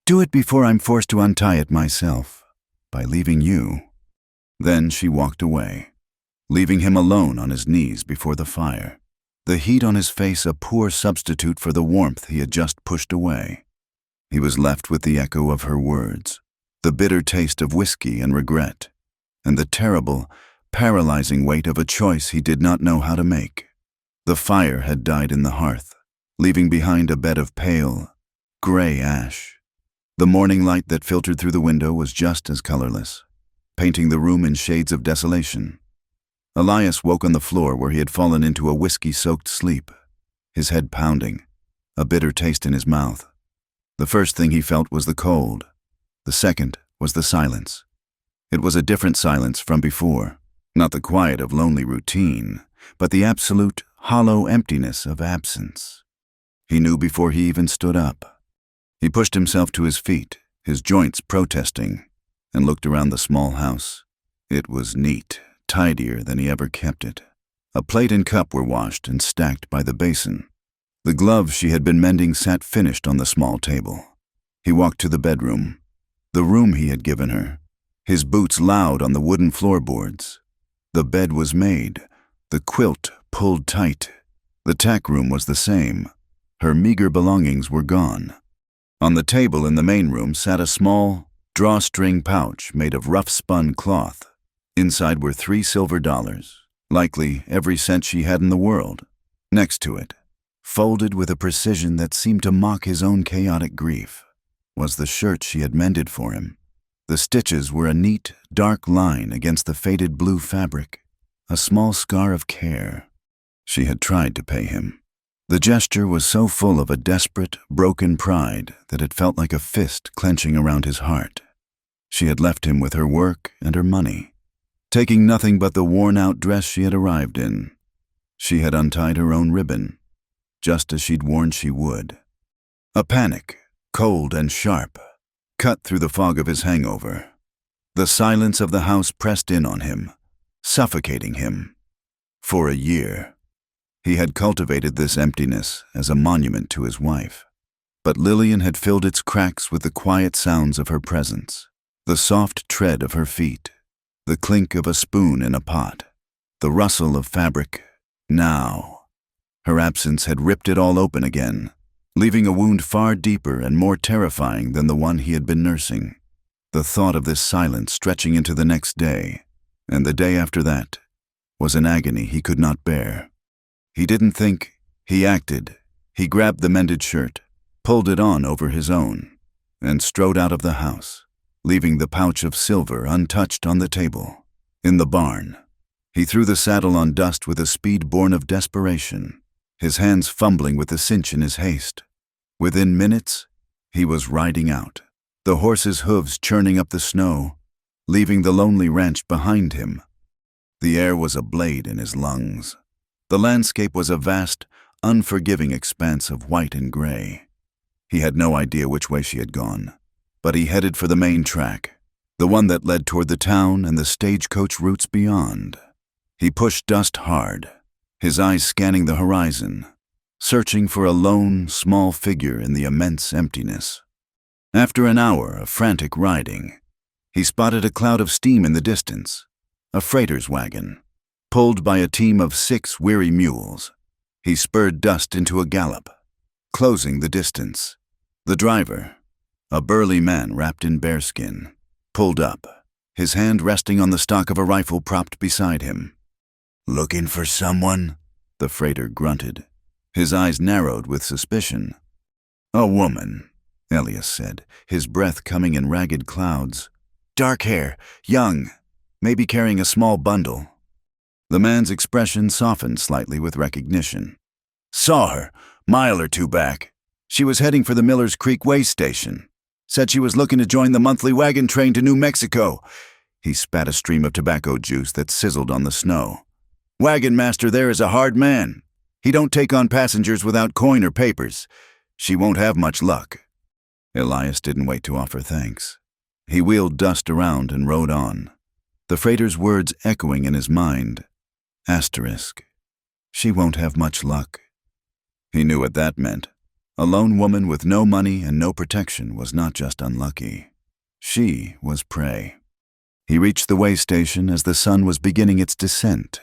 Do it before I'm forced to untie it myself, by leaving you. Then she walked away, leaving him alone on his knees before the fire, the heat on his face a poor substitute for the warmth he had just pushed away. He was left with the echo of her words, the bitter taste of whiskey and regret, and the terrible, paralyzing weight of a choice he did not know how to make. The fire had died in the hearth, leaving behind a bed of pale, gray ash. The morning light that filtered through the window was just as colorless, painting the room in shades of desolation. Elias woke on the floor where he had fallen into a whiskey-soaked sleep, his head pounding, a bitter taste in his mouth. The first thing he felt was the cold. The second was the silence. It was a different silence from before, not the quiet of lonely routine, but the absolute, hollow emptiness of absence. He knew before he even stood up. He pushed himself to his feet, his joints protesting, and looked around the small house. It was neat, tidier than he ever kept it. A plate and cup were washed and stacked by the basin. The glove she had been mending sat finished on the small table. He walked to the bedroom, the room he had given her, his boots loud on the wooden floorboards. The bed was made, the quilt pulled tight. The tack room was the same. Her meager belongings were gone. On the table in the main room sat a small, drawstring pouch made of rough-spun cloth. Inside were $3 silver, likely every cent she had in the world. Next to it, folded with a precision that seemed to mock his own chaotic grief, was the shirt she had mended for him. The stitches were a neat, dark line against the faded blue fabric, a small scar of care. She had tried to pay him. The gesture was so full of a desperate, broken pride that it felt like a fist clenching around his heart. She had left him with her work and her money, taking nothing but the worn-out dress she had arrived in. She had untied her own ribbon, just as she'd warned she would. A panic, cold and sharp, cut through the fog of his hangover. The silence of the house pressed in on him, suffocating him. For a year, he had cultivated this emptiness as a monument to his wife. But Lillian had filled its cracks with the quiet sounds of her presence, the soft tread of her feet, the clink of a spoon in a pot, the rustle of fabric. Now, her absence had ripped it all open again, leaving a wound far deeper and more terrifying than the one he had been nursing. The thought of this silence stretching into the next day, and the day after that, was an agony he could not bear. He didn't think, he acted. He grabbed the mended shirt, pulled it on over his own, and strode out of the house, leaving the pouch of silver untouched on the table. In the barn, he threw the saddle on dust with a speed born of desperation, his hands fumbling with the cinch in his haste. Within minutes, he was riding out, the horse's hooves churning up the snow, leaving the lonely ranch behind him. The air was a blade in his lungs. The landscape was a vast, unforgiving expanse of white and gray. He had no idea which way she had gone, but he headed for the main track, the one that led toward the town and the stagecoach routes beyond. He pushed dust hard, his eyes scanning the horizon, searching for a lone, small figure in the immense emptiness. After an hour of frantic riding, he spotted a cloud of steam in the distance, a freighter's wagon, pulled by a team of 6 weary mules. He spurred dust into a gallop, closing the distance. The driver, a burly man wrapped in bearskin, pulled up, his hand resting on the stock of a rifle propped beside him. "Looking for someone?" the freighter grunted. His eyes narrowed with suspicion. "A woman," Elias said, his breath coming in ragged clouds. "Dark hair, young, maybe carrying a small bundle." The man's expression softened slightly with recognition. "Saw her, mile or 2 back. She was heading for the Millers Creek way station. Said she was looking to join the monthly wagon train to New Mexico." He spat a stream of tobacco juice that sizzled on the snow. "Wagon master there is a hard man. He don't take on passengers without coin or papers. She won't have much luck." Elias didn't wait to offer thanks. He wheeled dust around and rode on, the freighter's words echoing in his mind. Asterisk. She won't have much luck. He knew what that meant. A lone woman with no money and no protection was not just unlucky. She was prey. He reached the way station as the sun was beginning its descent,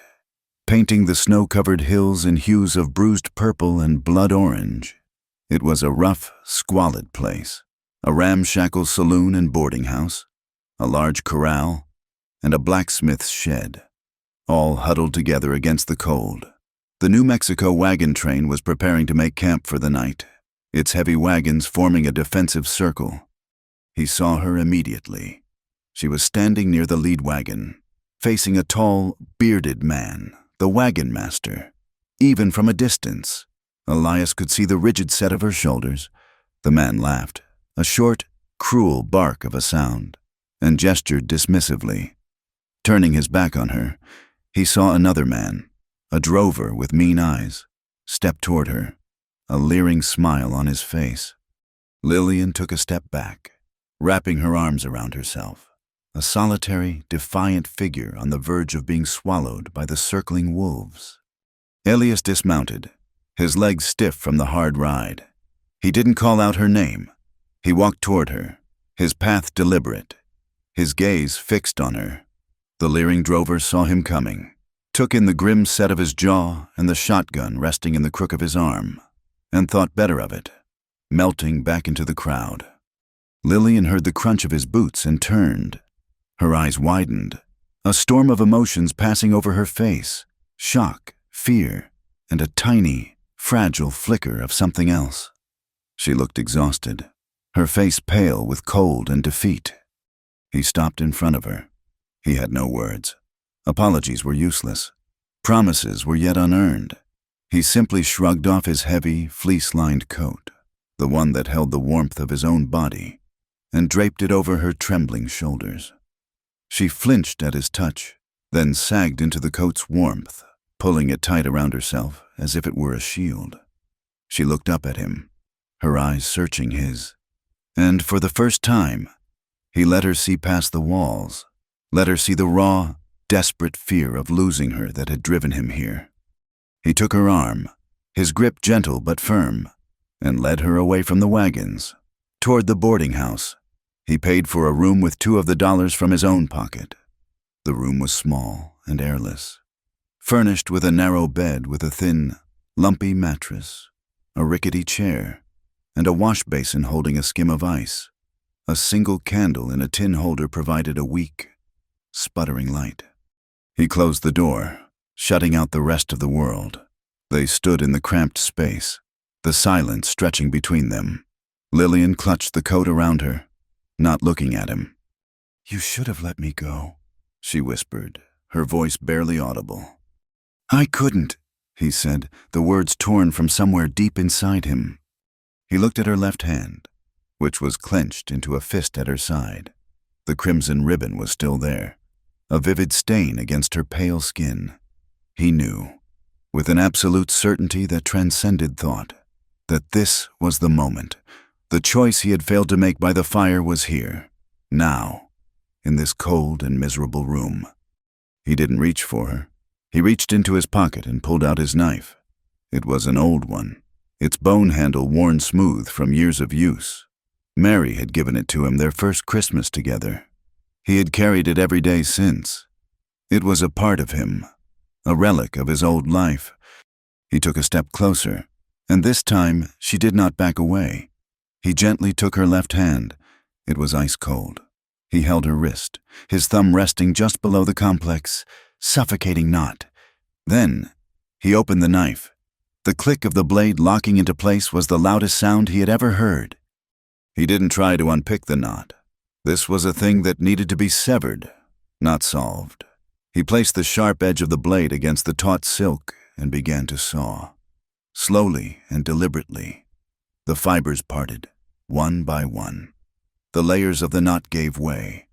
painting the snow-covered hills in hues of bruised purple and blood orange. It was a rough, squalid place, a ramshackle saloon and boarding house, a large corral, and a blacksmith's shed, all huddled together against the cold. The New Mexico wagon train was preparing to make camp for the night, its heavy wagons forming a defensive circle. He saw her immediately. She was standing near the lead wagon, facing a tall, bearded man, the wagon master. Even from a distance, Elias could see the rigid set of her shoulders. The man laughed, a short, cruel bark of a sound, and gestured dismissively. Turning his back on her, he saw another man, a drover with mean eyes, step toward her, a leering smile on his face. Lillian took a step back, wrapping her arms around herself, a solitary, defiant figure on the verge of being swallowed by the circling wolves. Elias dismounted, his legs stiff from the hard ride. He didn't call out her name. He walked toward her, his path deliberate, his gaze fixed on her. The leering drover saw him coming, took in the grim set of his jaw and the shotgun resting in the crook of his arm, and thought better of it, melting back into the crowd. Lillian heard the crunch of his boots and turned. Her eyes widened, a storm of emotions passing over her face, shock, fear, and a tiny, fragile flicker of something else. She looked exhausted, her face pale with cold and defeat. He stopped in front of her. He had no words. Apologies were useless. Promises were yet unearned. He simply shrugged off his heavy, fleece-lined coat, the one that held the warmth of his own body, and draped it over her trembling shoulders. She flinched at his touch, then sagged into the coat's warmth, pulling it tight around herself as if it were a shield. She looked up at him, her eyes searching his, and for the first time, he let her see past the walls, let her see the raw, desperate fear of losing her that had driven him here. He took her arm, his grip gentle but firm, and led her away from the wagons, toward the boarding house. He paid for a room with $2 of the dollars from his own pocket. The room was small and airless, furnished with a narrow bed with a thin, lumpy mattress, a rickety chair, and a wash basin holding a skim of ice. A single candle in a tin holder provided a weak, sputtering light. He closed the door, shutting out the rest of the world. They stood in the cramped space, the silence stretching between them. Lillian clutched the coat around her, not looking at him. "You should have let me go," she whispered, her voice barely audible. "I couldn't," he said, the words torn from somewhere deep inside him. He looked at her left hand, which was clenched into a fist at her side. The crimson ribbon was still there, a vivid stain against her pale skin. He knew. with an absolute certainty that transcended thought, that this was the moment. The choice he had failed to make by the fire was here, now, in this cold and miserable room. He didn't reach for her. He reached into his pocket and pulled out his knife. It was an old one, its bone handle worn smooth from years of use. Mary had given it to him their first Christmas together. He had carried it every day since. It was a part of him, a relic of his old life. He took a step closer, and this time she did not back away. He gently took her left hand. It was ice cold. He held her wrist, his thumb resting just below the complex, suffocating knot. Then he opened the knife. The click of the blade locking into place was the loudest sound he had ever heard. He didn't try to unpick the knot. This was a thing that needed to be severed, not solved. He placed the sharp edge of the blade against the taut silk and began to saw. Slowly and deliberately, the fibers parted, one by one. The layers of the knot gave way.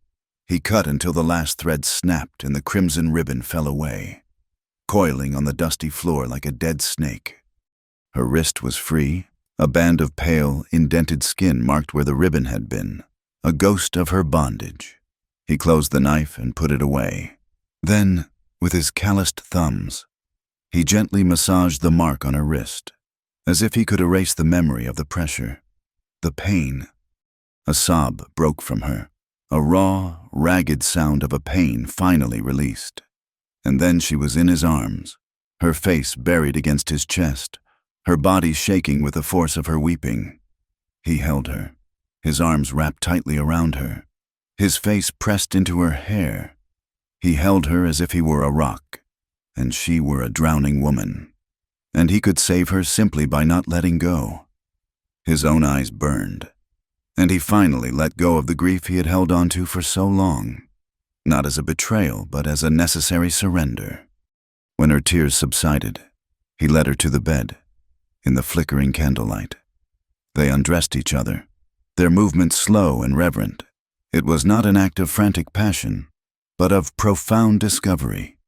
He cut until the last thread snapped and the crimson ribbon fell away, coiling on the dusty floor like a dead snake. Her wrist was free. A band of pale, indented skin marked where the ribbon had been, a ghost of her bondage. He closed the knife and put it away. Then, with his calloused thumbs, he gently massaged the mark on her wrist, as if he could erase the memory of the pressure, the pain. A sob broke from her, a raw, ragged sound of a pain finally released. And then she was in his arms, her face buried against his chest, her body shaking with the force of her weeping. He held her, his arms wrapped tightly around her, his face pressed into her hair. He held her as if he were a rock, and she were a drowning woman. And he could save her simply by not letting go. His own eyes burned, and he finally let go of the grief he had held onto for so long, not as a betrayal, but as a necessary surrender. When her tears subsided, he led her to the bed. In the flickering candlelight, they undressed each other, their movements slow and reverent. It was not an act of frantic passion, but of profound discovery.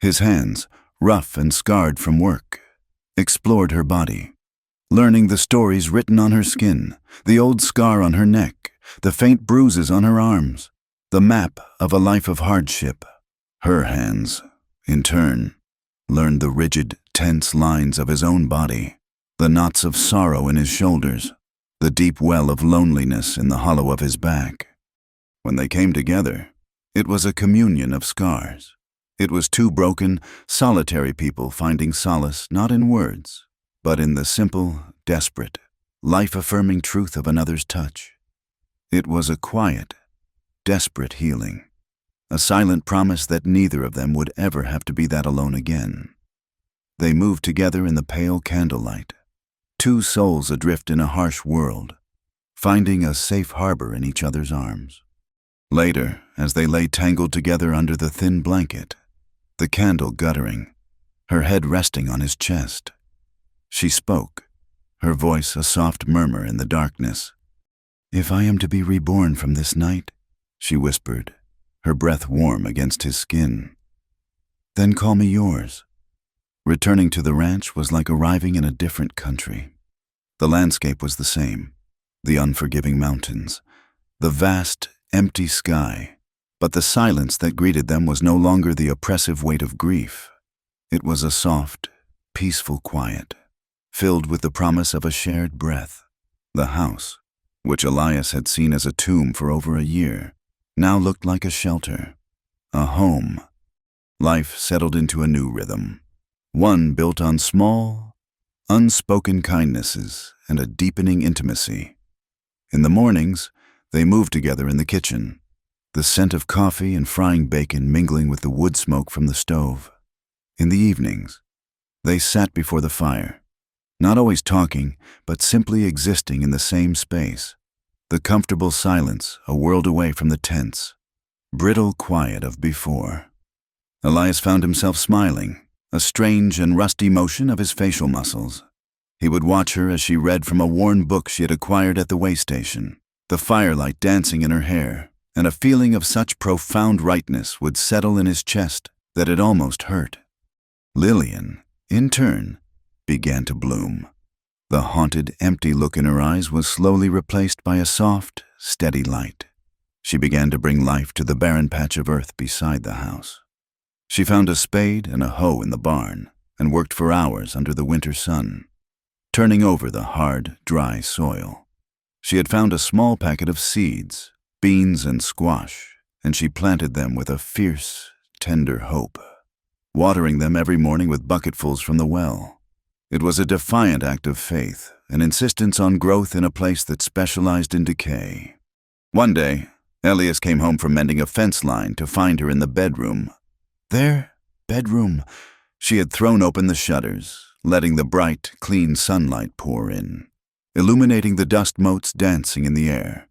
His hands, rough and scarred from work, explored her body, learning the stories written on her skin, the old scar on her neck, the faint bruises on her arms, the map of a life of hardship. Her hands, in turn, learned the rigid, tense lines of his own body, the knots of sorrow in his shoulders, the deep well of loneliness in the hollow of his back. When they came together, it was a communion of scars. It was two broken, solitary people finding solace not in words, but in the simple, desperate, life-affirming truth of another's touch. It was a quiet, desperate healing, a silent promise that neither of them would ever have to be that alone again. They moved together in the pale candlelight, two souls adrift in a harsh world, finding a safe harbor in each other's arms. Later, as they lay tangled together under the thin blanket, the candle guttering, her head resting on his chest, she spoke, her voice a soft murmur in the darkness. "If I am to be reborn from this night," she whispered, her breath warm against his skin, "then call me yours." Returning to the ranch was like arriving in a different country. The landscape was the same, the unforgiving mountains, the vast, empty sky, but the silence that greeted them was no longer the oppressive weight of grief. It was a soft, peaceful quiet, filled with the promise of a shared breath. The house, which Elias had seen as a tomb for over a year, now looked like a shelter, a home. Life settled into a new rhythm, one built on small, unspoken kindnesses and a deepening intimacy. In the mornings, they moved together in the kitchen, the scent of coffee and frying bacon mingling with the wood smoke from the stove. In the evenings, they sat before the fire, not always talking, but simply existing in the same space, the comfortable silence a world away from the tense, brittle quiet of before. Elias found himself smiling, a strange and rusty motion of his facial muscles. He would watch her as she read from a worn book she had acquired at the way station, the firelight dancing in her hair, and a feeling of such profound rightness would settle in his chest that it almost hurt. Lillian, in turn, began to bloom. The haunted, empty look in her eyes was slowly replaced by a soft, steady light. She began to bring life to the barren patch of earth beside the house. She found a spade and a hoe in the barn and worked for hours under the winter sun, turning over the hard, dry soil. She had found a small packet of seeds, beans and squash, and she planted them with a fierce, tender hope, watering them every morning with bucketfuls from the well. It was a defiant act of faith, an insistence on growth in a place that specialized in decay. One day, Elias came home from mending a fence line to find her in the bedroom. Bedroom. She had thrown open the shutters, letting the bright, clean sunlight pour in, illuminating the dust motes dancing in the air.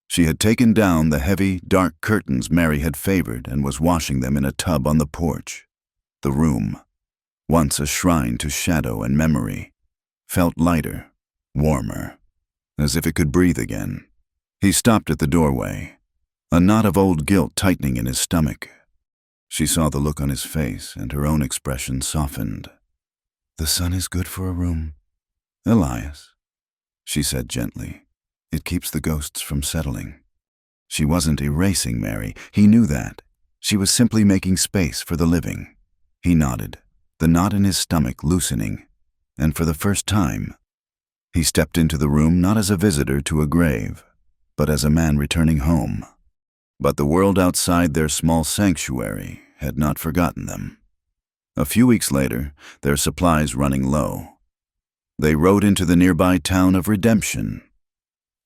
She had taken down the heavy, dark curtains Mary had favored and was washing them in a tub on the porch. The room, once a shrine to shadow and memory, felt lighter, warmer, as if it could breathe again. He stopped at the doorway, a knot of old guilt tightening in his stomach. She saw the look on his face, and her own expression softened. "The sun is good for a room, Elias," she said gently. "It keeps the ghosts from settling." She wasn't erasing Mary. He knew that. She was simply making space for the living. He nodded, the knot in his stomach loosening, and for the first time, he stepped into the room not as a visitor to a grave, but as a man returning home. But the world outside their small sanctuary had not forgotten them. A few weeks later, their supplies running low, they rode into the nearby town of Redemption.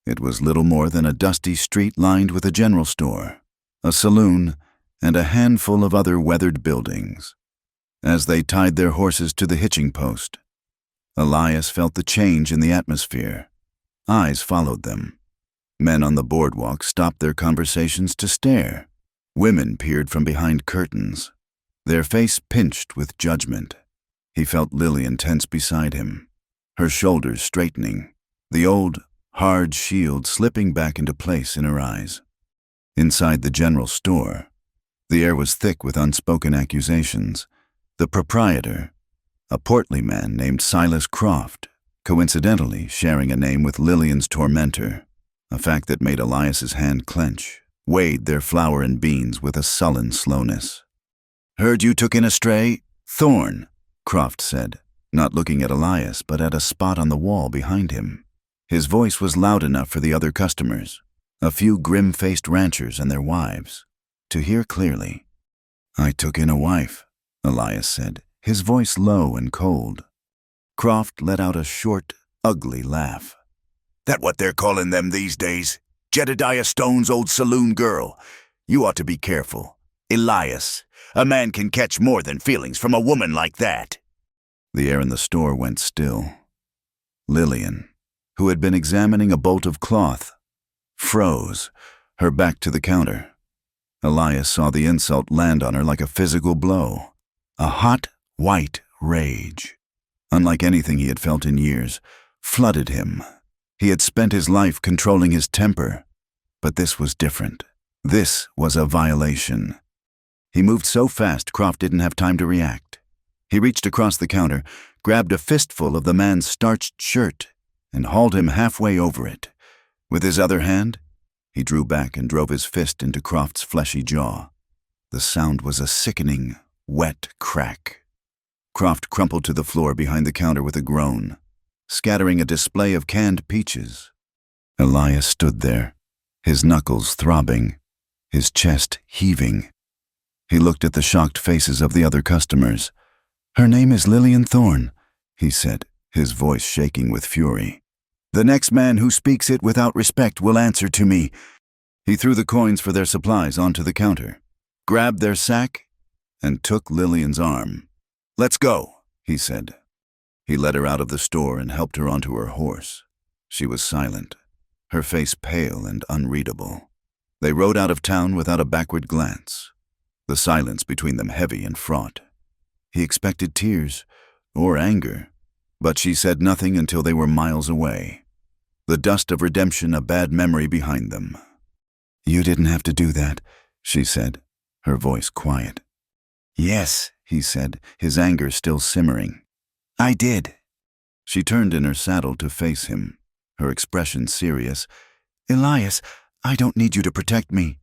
It was little more than a dusty street lined with a general store, a saloon, and a handful of other weathered buildings. As they tied their horses to the hitching post, Elias felt the change in the atmosphere. Eyes followed them. Men on the boardwalk stopped their conversations to stare. Women peered from behind curtains, their face pinched with judgment. He felt Lillian tense beside him, her shoulders straightening, the old, hard shield slipping back into place in her eyes. Inside the general store, the air was thick with unspoken accusations. The proprietor, a portly man named Silas Croft, coincidentally sharing a name with Lillian's tormentor, a fact that made Elias's hand clench, weighed their flour and beans with a sullen slowness. "Heard you took in a stray, Thorn," Croft said, not looking at Elias but at a spot on the wall behind him. His voice was loud enough for the other customers, a few grim-faced ranchers and their wives, to hear clearly. "I took in a wife," Elias said, his voice low and cold. Croft let out a short, ugly laugh. "That what they're calling them these days? Jedediah Stone's old saloon girl. You ought to be careful. Elias, a man can catch more than feelings from a woman like that." The air in the store went still. Lillian, who had been examining a bolt of cloth, froze, her back to the counter. Elias saw the insult land on her like a physical blow. A hot, white rage, unlike anything he had felt in years, flooded him. He had spent his life controlling his temper, but this was different. This was a violation. He moved so fast Croft didn't have time to react. He reached across the counter, grabbed a fistful of the man's starched shirt, and hauled him halfway over it. With his other hand, he drew back and drove his fist into Croft's fleshy jaw. The sound was a sickening, wet crack. Croft crumpled to the floor behind the counter with a groan, scattering a display of canned peaches. Elias stood there, his knuckles throbbing, his chest heaving. He looked at the shocked faces of the other customers. "Her name is Lillian Thorne," he said, his voice shaking with fury. "The next man who speaks it without respect will answer to me." He threw the coins for their supplies onto the counter, grabbed their sack, and took Lillian's arm. "Let's go," he said. He led her out of the store and helped her onto her horse. She was silent, her face pale and unreadable. They rode out of town without a backward glance, the silence between them heavy and fraught. He expected tears or anger, but she said nothing until they were miles away, the dust of redemption a bad memory behind them. "You didn't have to do that," she said, her voice quiet. "Yes," he said, his anger still simmering. I did. She turned in her saddle to face him, her expression serious. Elias, I don't need you to protect me.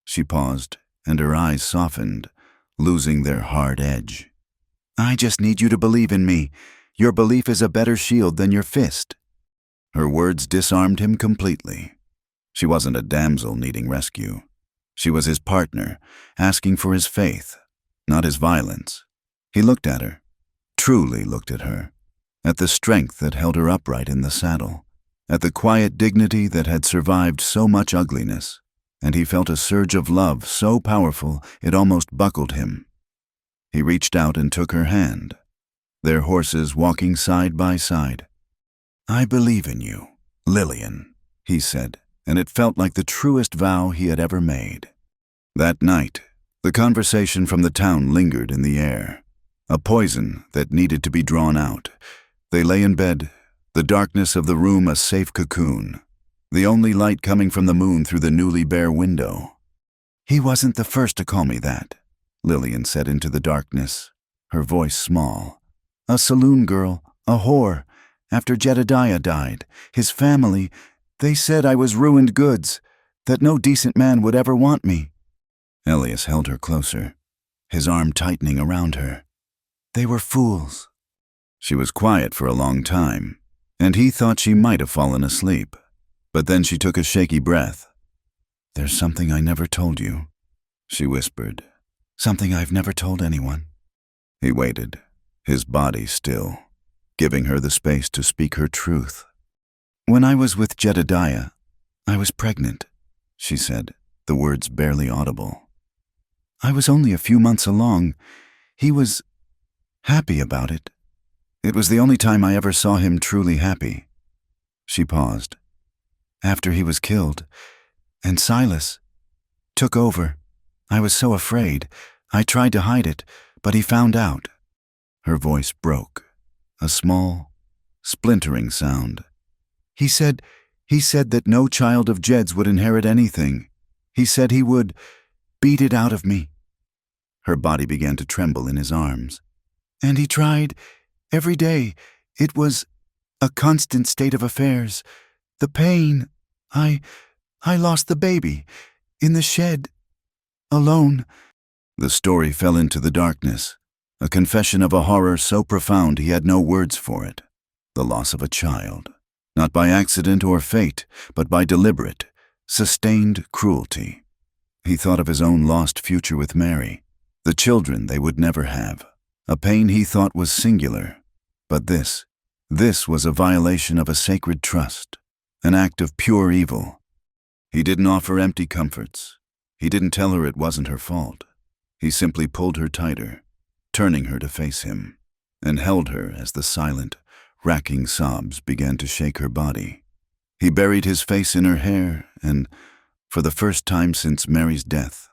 She paused, and her eyes softened, losing their hard edge. I just need you to believe in me. Your belief is a better shield than your fist. Her words disarmed him completely. She wasn't a damsel needing rescue. She was his partner, asking for his faith, not his violence. He looked at her, truly looked at her, at the strength that held her upright in the saddle, at the quiet dignity that had survived so much ugliness, and he felt a surge of love so powerful it almost buckled him. He reached out and took her hand, their horses walking side by side. I believe in you, Lillian, he said, and it felt like the truest vow he had ever made. That night, the conversation from the town lingered in the air, a poison that needed to be drawn out. They lay in bed, the darkness of the room a safe cocoon, the only light coming from the moon through the newly bare window. He wasn't the first to call me that, Lillian said into the darkness, her voice small. A saloon girl, a whore. After Jedediah died, his family, they said I was ruined goods, that no decent man would ever want me. Elias held her closer, his arm tightening around her. They were fools. She was quiet for a long time, and he thought she might have fallen asleep. But then she took a shaky breath. There's something I never told you, she whispered. Something I've never told anyone. He waited, his body still, giving her the space to speak her truth. When I was with Jedediah, I was pregnant, she said, the words barely audible. I was only a few months along. He was happy about it. It was the only time I ever saw him truly happy. She paused. After he was killed, and Silas took over, I was so afraid. I tried to hide it, but he found out. Her voice broke, a small, splintering sound. He said that no child of Jed's would inherit anything. He said he would beat it out of me. Her body began to tremble in his arms. And he tried every day. It was a constant state of affairs. The pain. I lost the baby in the shed, alone. The story fell into the darkness, a confession of a horror so profound he had no words for it. The loss of a child, not by accident or fate, but by deliberate, sustained cruelty. He thought of his own lost future with Mary, the children they would never have, a pain he thought was singular. But this was a violation of a sacred trust, an act of pure evil. He didn't offer empty comforts. He didn't tell her it wasn't her fault. He simply pulled her tighter, turning her to face him, and held her as the silent, racking sobs began to shake her body. He buried his face in her hair, and, for the first time since Mary's death,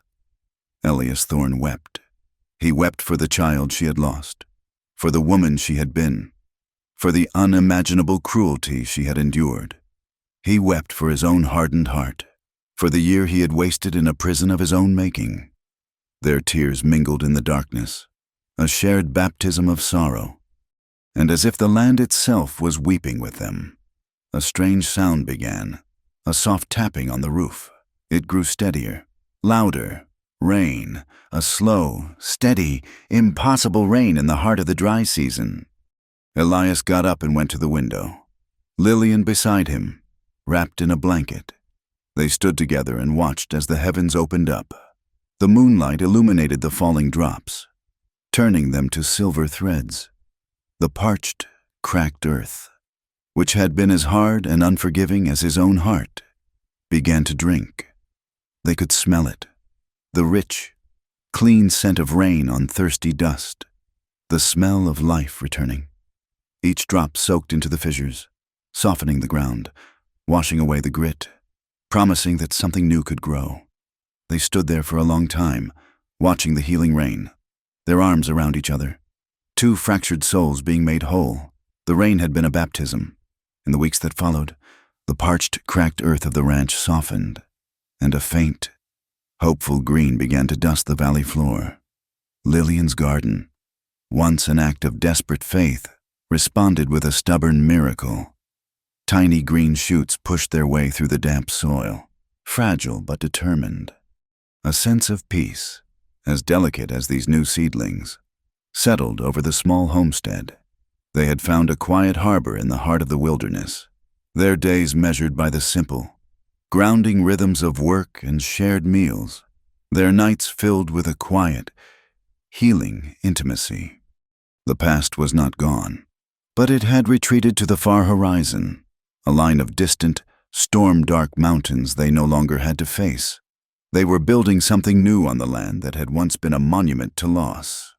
Elias Thorne wept. He wept for the child she had lost, for the woman she had been, for the unimaginable cruelty she had endured. He wept for his own hardened heart, for the year he had wasted in a prison of his own making. Their tears mingled in the darkness, a shared baptism of sorrow, and as if the land itself was weeping with them, a strange sound began, a soft tapping on the roof. It grew steadier, louder. Rain, a slow, steady, impossible rain in the heart of the dry season. Elias got up and went to the window, Lillian beside him, wrapped in a blanket. They stood together and watched as the heavens opened up. The moonlight illuminated the falling drops, turning them to silver threads. The parched, cracked earth, which had been as hard and unforgiving as his own heart, began to drink. They could smell it, the rich, clean scent of rain on thirsty dust, the smell of life returning. Each drop soaked into the fissures, softening the ground, washing away the grit, promising that something new could grow. They stood there for a long time, watching the healing rain, their arms around each other, two fractured souls being made whole. The rain had been a baptism. In the weeks that followed, the parched, cracked earth of the ranch softened, and a faint, hopeful green began to dust the valley floor. Lillian's garden, once an act of desperate faith, responded with a stubborn miracle. Tiny green shoots pushed their way through the damp soil, fragile but determined. A sense of peace, as delicate as these new seedlings, settled over the small homestead. They had found a quiet harbor in the heart of the wilderness, their days measured by the simple, grounding rhythms of work and shared meals, their nights filled with a quiet, healing intimacy. The past was not gone, but it had retreated to the far horizon, a line of distant, storm-dark mountains they no longer had to face. They were building something new on the land that had once been a monument to loss.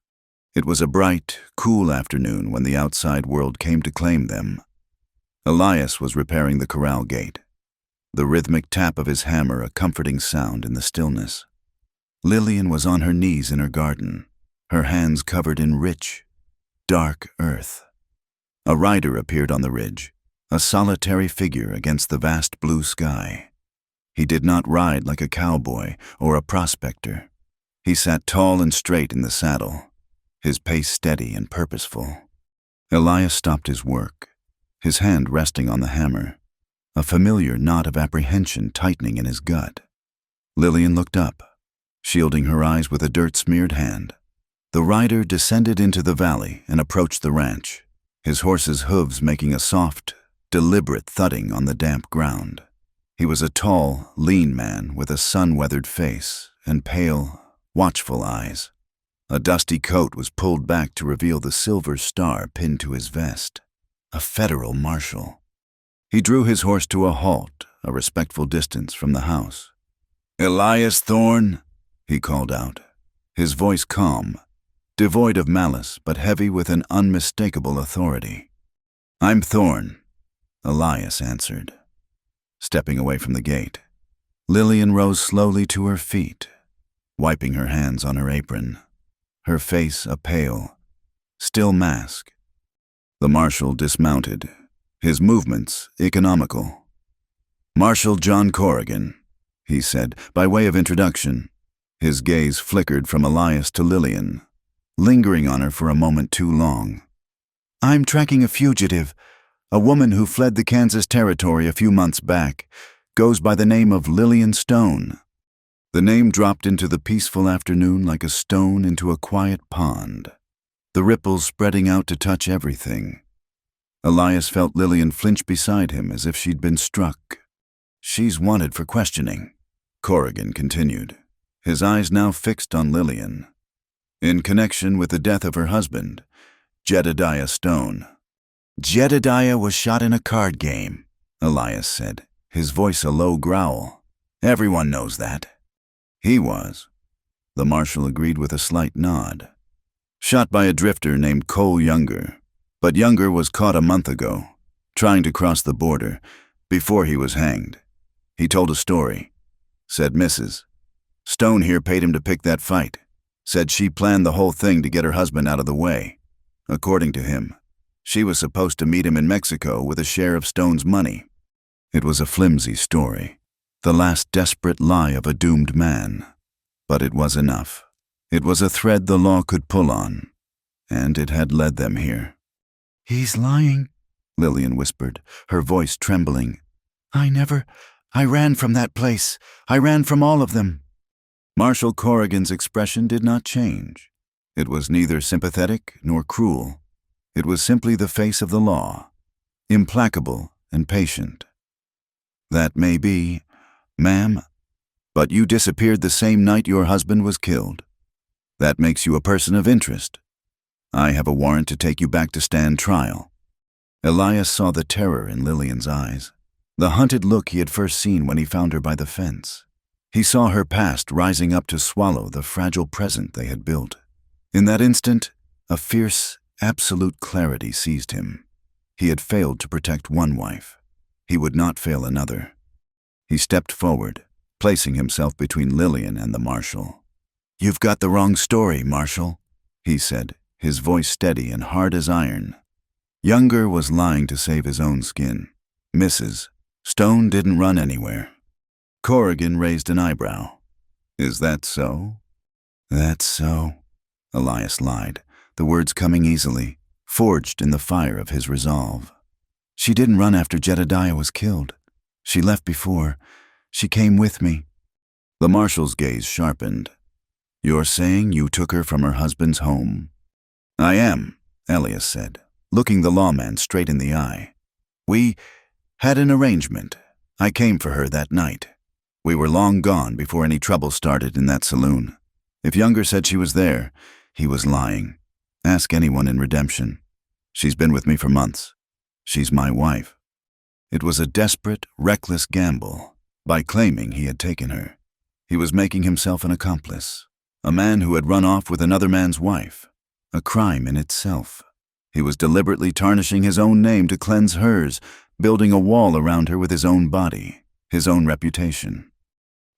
It was a bright, cool afternoon when the outside world came to claim them. Elias was repairing the corral gate, the rhythmic tap of his hammer a comforting sound in the stillness. Lillian was on her knees in her garden, her hands covered in rich, dark earth. A rider appeared on the ridge, a solitary figure against the vast blue sky. He did not ride like a cowboy or a prospector. He sat tall and straight in the saddle, his pace steady and purposeful. Elias stopped his work, his hand resting on the hammer, a familiar knot of apprehension tightening in his gut. Lillian looked up, shielding her eyes with a dirt-smeared hand. The rider descended into the valley and approached the ranch, his horse's hooves making a soft, deliberate thudding on the damp ground. He was a tall, lean man with a sun-weathered face and pale, watchful eyes. A dusty coat was pulled back to reveal the silver star pinned to his vest. A federal marshal. He drew his horse to a halt, a respectful distance from the house. "Elias Thorne," he called out, his voice calm, devoid of malice but heavy with an unmistakable authority. "I'm Thorne," Elias answered, stepping away from the gate. Lillian rose slowly to her feet, wiping her hands on her apron, her face a pale, still mask. The marshal dismounted, his movements economical. "Marshal John Corrigan," he said, by way of introduction. His gaze flickered from Elias to Lillian, lingering on her for a moment too long. "I'm tracking a fugitive, a woman who fled the Kansas Territory a few months back, goes by the name of Lillian Stone." The name dropped into the peaceful afternoon like a stone into a quiet pond, the ripples spreading out to touch everything. Elias felt Lillian flinch beside him as if she'd been struck. "She's wanted for questioning," Corrigan continued, his eyes now fixed on Lillian, "in connection with the death of her husband, Jedediah Stone." "Jedediah was shot in a card game," Elias said, his voice a low growl. "Everyone knows that." "He was," the marshal agreed with a slight nod. "Shot by a drifter named Cole Younger. But Younger was caught a month ago, trying to cross the border, before he was hanged. He told a story. Said Mrs. Stone here paid him to pick that fight. Said she planned the whole thing to get her husband out of the way. According to him, she was supposed to meet him in Mexico with a share of Stone's money. It was a flimsy story, the last desperate lie of a doomed man. But it was enough. It was a thread the law could pull on, and it had led them here. "He's lying," Lillian whispered, her voice trembling. I ran from that place. I ran from all of them." Marshal Corrigan's expression did not change. It was neither sympathetic nor cruel. It was simply the face of the law, implacable and patient. "That may be, ma'am, but you disappeared the same night your husband was killed. That makes you a person of interest. I have a warrant to take you back to stand trial." Elias saw the terror in Lillian's eyes, the hunted look he had first seen when he found her by the fence. He saw her past rising up to swallow the fragile present they had built. In that instant, a fierce, absolute clarity seized him. He had failed to protect one wife. He would not fail another. He stepped forward, placing himself between Lillian and the marshal. "You've got the wrong story, Marshal," he said, his voice steady and hard as iron. Younger was lying to save his own skin. Mrs. Stone didn't run anywhere. Corrigan raised an eyebrow. "Is that so?" "That's so," Elias lied, the words coming easily, forged in the fire of his resolve. She didn't run after Jedediah was killed. She left before. She came with me. The marshal's gaze sharpened. You're saying you took her from her husband's home? I am, Elias said, looking the lawman straight in the eye. We had an arrangement. I came for her that night. We were long gone before any trouble started in that saloon. If Younger said she was there, he was lying. Ask anyone in Redemption. She's been with me for months. She's my wife. It was a desperate, reckless gamble. By claiming he had taken her, he was making himself an accomplice, a man who had run off with another man's wife, a crime in itself. He was deliberately tarnishing his own name to cleanse hers, building a wall around her with his own body, his own reputation.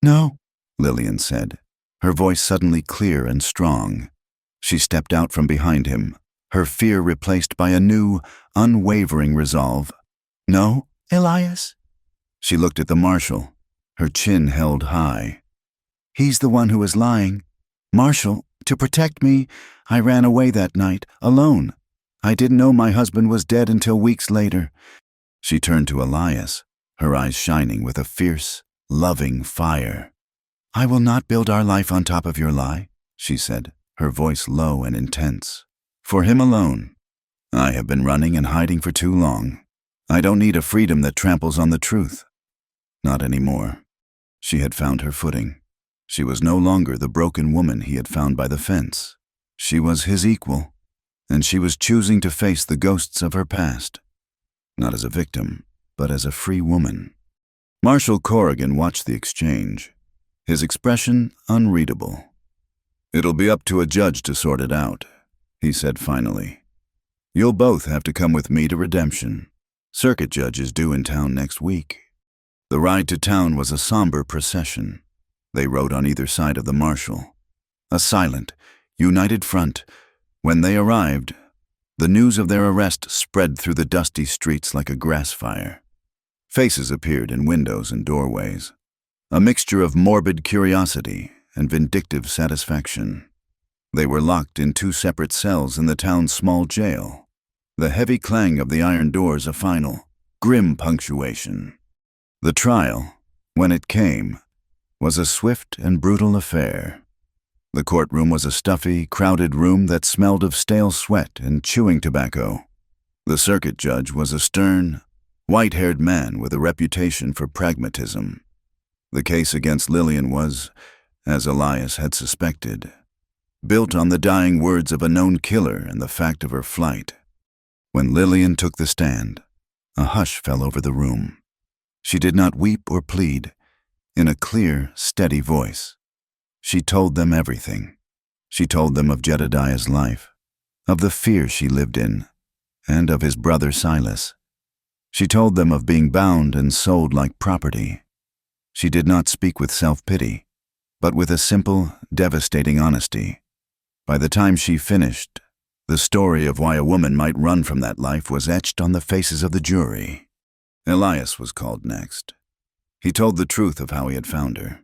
No, Lillian said, her voice suddenly clear and strong. She stepped out from behind him, her fear replaced by a new, unwavering resolve. No, Elias? She looked at the marshal, her chin held high. He's the one who was lying. Marshal, to protect me, I ran away that night, alone. I didn't know my husband was dead until weeks later. She turned to Elias, her eyes shining with a fierce, loving fire. I will not build our life on top of your lie, she said, her voice low and intense. For him alone. I have been running and hiding for too long. I don't need a freedom that tramples on the truth. Not anymore. She had found her footing. She was no longer the broken woman he had found by the fence. She was his equal, and she was choosing to face the ghosts of her past. Not as a victim, but as a free woman. Marshal Corrigan watched the exchange, his expression unreadable. It'll be up to a judge to sort it out, he said finally. You'll both have to come with me to Redemption. Circuit judge is due in town next week. The ride to town was a somber procession. They rode on either side of the marshal. A silent, united front. When they arrived, the news of their arrest spread through the dusty streets like a grass fire. Faces appeared in windows and doorways, a mixture of morbid curiosity and vindictive satisfaction. They were locked in 2 separate cells in the town's small jail, the heavy clang of the iron doors a final, grim punctuation. The trial, when it came, was a swift and brutal affair. The courtroom was a stuffy, crowded room that smelled of stale sweat and chewing tobacco. The circuit judge was a stern, white-haired man with a reputation for pragmatism. The case against Lillian was, as Elias had suspected, built on the dying words of a known killer and the fact of her flight. When Lillian took the stand, a hush fell over the room. She did not weep or plead. In a clear, steady voice, she told them everything. She told them of Jedediah's life, of the fear she lived in, and of his brother Silas. She told them of being bound and sold like property. She did not speak with self-pity, but with a simple, devastating honesty. By the time she finished, the story of why a woman might run from that life was etched on the faces of the jury. Elias was called next. He told the truth of how he had found her,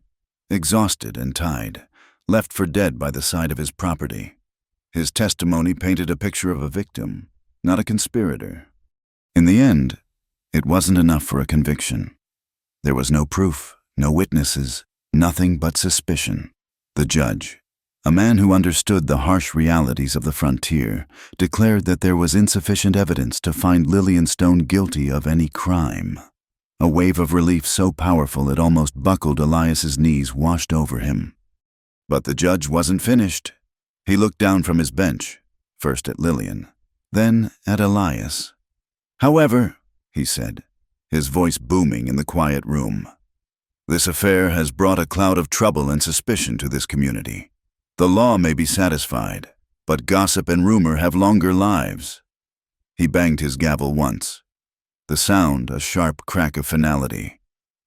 exhausted and tied, left for dead by the side of his property. His testimony painted a picture of a victim, not a conspirator. In the end, it wasn't enough for a conviction. There was no proof, no witnesses, nothing but suspicion. The judge, a man who understood the harsh realities of the frontier, declared that there was insufficient evidence to find Lillian Stone guilty of any crime. A wave of relief so powerful it almost buckled Elias's knees washed over him. But the judge wasn't finished. He looked down from his bench, first at Lillian, then at Elias. However, he said, his voice booming in the quiet room, this affair has brought a cloud of trouble and suspicion to this community. The law may be satisfied, but gossip and rumor have longer lives. He banged his gavel once, the sound a sharp crack of finality.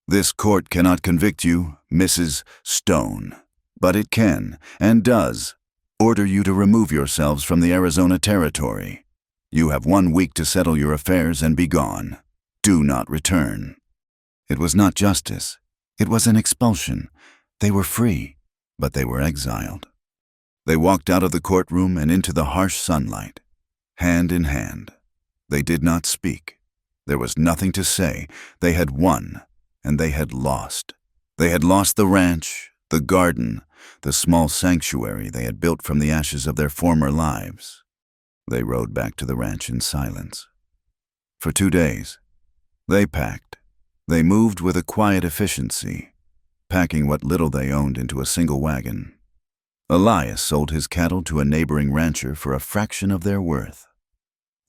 This court cannot convict you, Mrs. Stone, but it can, and does, order you to remove yourselves from the Arizona territory. You have 1 week to settle your affairs and be gone. Do not return. It was not justice. It was an expulsion. They were free, but they were exiled. They walked out of the courtroom and into the harsh sunlight. hand in hand. They did not speak. There was nothing to say. They had won, and they had lost. They had lost the ranch, the garden, the small sanctuary they had built from the ashes of their former lives. They rode back to the ranch in silence. For 2 days, they packed. They moved with a quiet efficiency, packing what little they owned into a single wagon. Elias sold his cattle to a neighboring rancher for a fraction of their worth.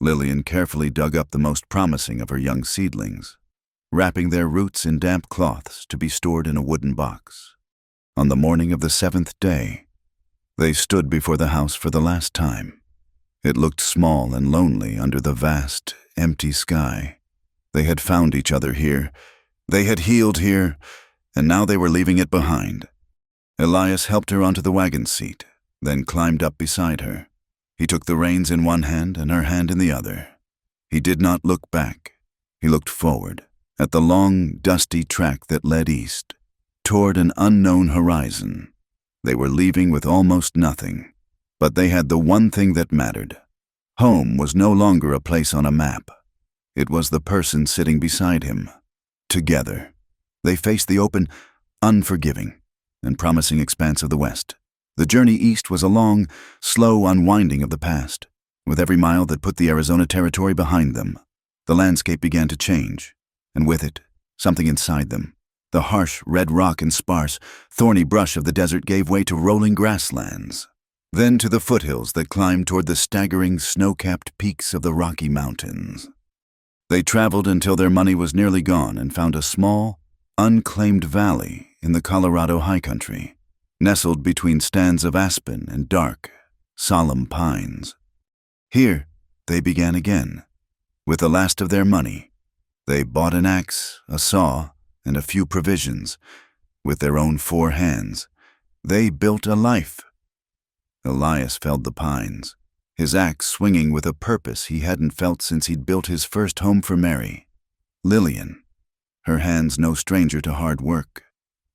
Lillian carefully dug up the most promising of her young seedlings, wrapping their roots in damp cloths to be stored in a wooden box. On the morning of the 7th day, they stood before the house for the last time. It looked small and lonely under the vast, empty sky. They had found each other here. They had healed here, and now they were leaving it behind. Elias helped her onto the wagon seat, then climbed up beside her. He took the reins in one hand and her hand in the other. He did not look back. He looked forward, at the long, dusty track that led east, toward an unknown horizon. They were leaving with almost nothing, but they had the one thing that mattered. Home was no longer a place on a map. It was the person sitting beside him. Together, they faced the open, unforgiving, and promising expanse of the West. The journey east was a long, slow unwinding of the past. With every mile that put the Arizona Territory behind them, the landscape began to change, and with it, something inside them. The harsh red rock and sparse, thorny brush of the desert gave way to rolling grasslands, then to the foothills that climbed toward the staggering, snow-capped peaks of the Rocky Mountains. They traveled until their money was nearly gone and found a small, unclaimed valley in the Colorado high country, nestled between stands of aspen and dark, solemn pines. Here, they began again. With the last of their money, they bought an axe, a saw, and a few provisions. With their own 4 hands, they built a life. Elias felled the pines, his axe swinging with a purpose he hadn't felt since he'd built his first home for Mary. Lillian, her hands no stranger to hard work,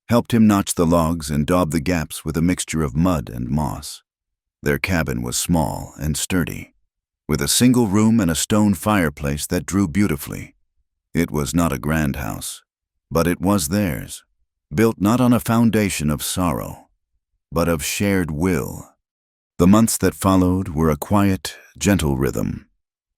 helped him notch the logs and daub the gaps with a mixture of mud and moss. Their cabin was small and sturdy, with a single room and a stone fireplace that drew beautifully. It was not a grand house, but it was theirs, built not on a foundation of sorrow, but of shared will. The months that followed were a quiet, gentle rhythm.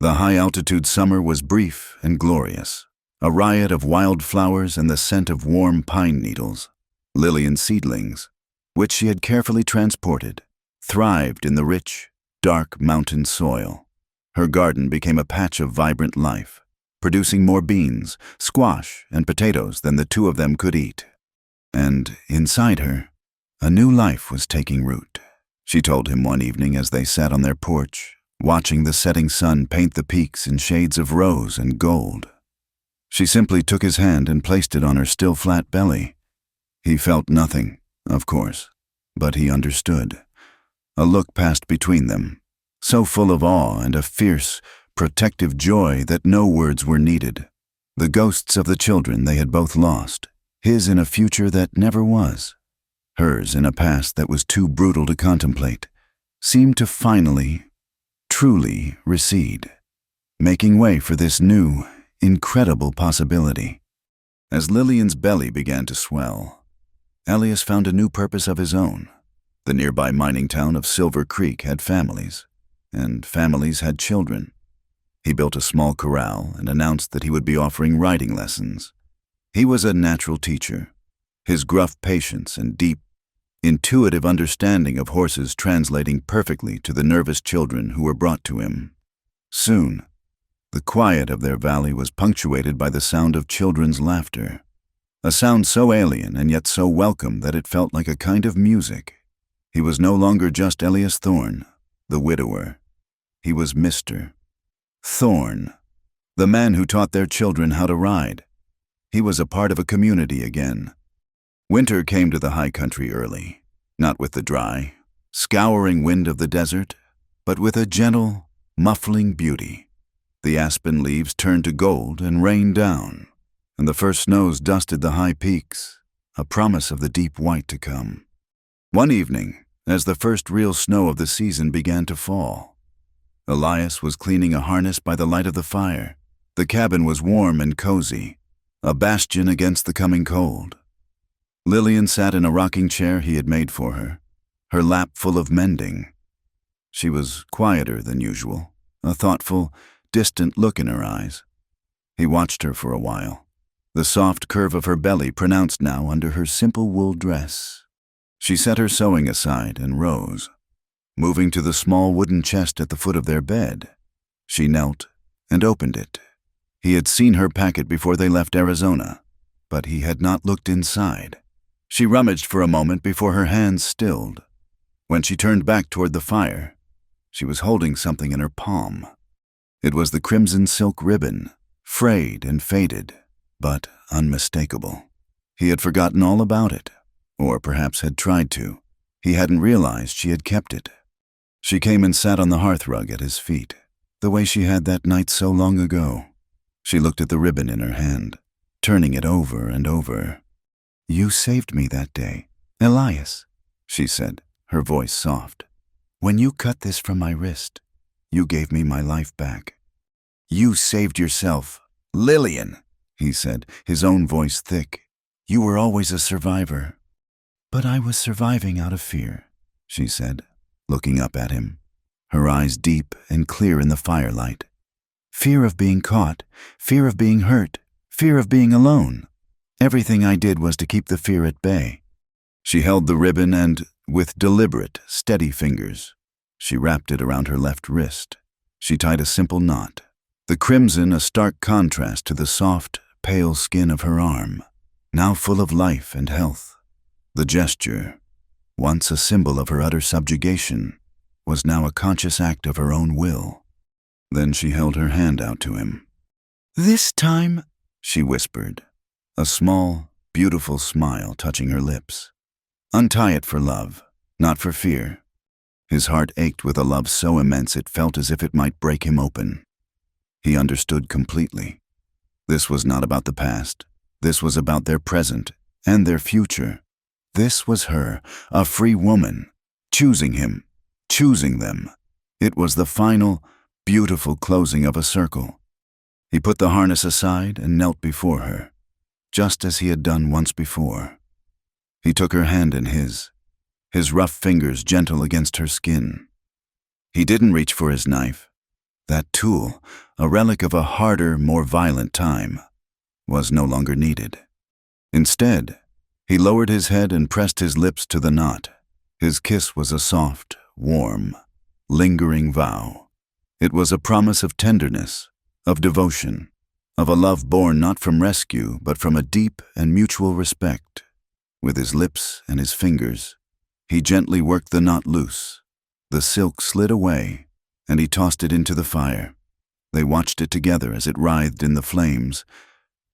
The high-altitude summer was brief and glorious, a riot of wild flowers and the scent of warm pine needles. Lillian's seedlings, which she had carefully transported, thrived in the rich, dark mountain soil. Her garden became a patch of vibrant life, producing more beans, squash, and potatoes than the 2 of them could eat. And inside her, a new life was taking root. She told him one evening as they sat on their porch, watching the setting sun paint the peaks in shades of rose and gold. She simply took his hand and placed it on her still flat belly. He felt nothing, of course, but he understood. A look passed between them, so full of awe and a fierce, protective joy that no words were needed. The ghosts of the children they had both lost, his in a future that never was, hers in a past that was too brutal to contemplate, seemed to finally, truly recede, making way for this new, incredible possibility. As Lillian's belly began to swell, Elias found a new purpose of his own. The nearby mining town of Silver Creek had families, and families had children. He built a small corral and announced that he would be offering riding lessons. He was a natural teacher, his gruff patience and deep, intuitive understanding of horses translating perfectly to the nervous children who were brought to him. Soon, the quiet of their valley was punctuated by the sound of children's laughter, a sound so alien and yet so welcome that it felt like a kind of music. He was no longer just Elias Thorne, the widower. He was Mr. Thorne, the man who taught their children how to ride. He was a part of a community again. Winter came to the high country early, not with the dry, scouring wind of the desert, but with a gentle, muffling beauty. The aspen leaves turned to gold and rained down, and the first snows dusted the high peaks, a promise of the deep white to come. One evening, as the first real snow of the season began to fall, Elias was cleaning a harness by the light of the fire. The cabin was warm and cozy, a bastion against the coming cold. Lillian sat in a rocking chair he had made for her, her lap full of mending. She was quieter than usual, a thoughtful, distant look in her eyes. He watched her for a while, the soft curve of her belly pronounced now under her simple wool dress. She set her sewing aside and rose. Moving to the small wooden chest at the foot of their bed, she knelt and opened it. He had seen her pack it before they left Arizona, but he had not looked inside. She rummaged for a moment before her hands stilled. When she turned back toward the fire, she was holding something in her palm. It was the crimson silk ribbon, frayed and faded, but unmistakable. He had forgotten all about it, or perhaps had tried to. He hadn't realized she had kept it. She came and sat on the hearthrug at his feet, the way she had that night so long ago. She looked at the ribbon in her hand, turning it over and over. "You saved me that day, Elias," she said, her voice soft. "When you cut this from my wrist, you gave me my life back." "You saved yourself, Lillian," he said, his own voice thick. "You were always a survivor." "But I was surviving out of fear," she said, looking up at him, her eyes deep and clear in the firelight. "Fear of being caught, fear of being hurt, fear of being alone. Everything I did was to keep the fear at bay." She held the ribbon and, with deliberate, steady fingers, she wrapped it around her left wrist. She tied a simple knot, the crimson a stark contrast to the soft, pale skin of her arm, now full of life and health. The gesture, once a symbol of her utter subjugation, was now a conscious act of her own will. Then she held her hand out to him. "This time," she whispered, a small, beautiful smile touching her lips. "Untie it for love, not for fear." His heart ached with a love so immense it felt as if it might break him open. He understood completely. This was not about the past. This was about their present and their future. This was her, a free woman, choosing him, choosing them. It was the final, beautiful closing of a circle. He put the harness aside and knelt before her, just as he had done once before. He took her hand in his rough fingers gentle against her skin. He didn't reach for his knife. That tool, a relic of a harder, more violent time, was no longer needed. Instead, he lowered his head and pressed his lips to the knot. His kiss was a soft, warm, lingering vow. It was a promise of tenderness, of devotion, of a love born not from rescue, but from a deep and mutual respect. With his lips and his fingers, he gently worked the knot loose. The silk slid away, and he tossed it into the fire. They watched it together as it writhed in the flames,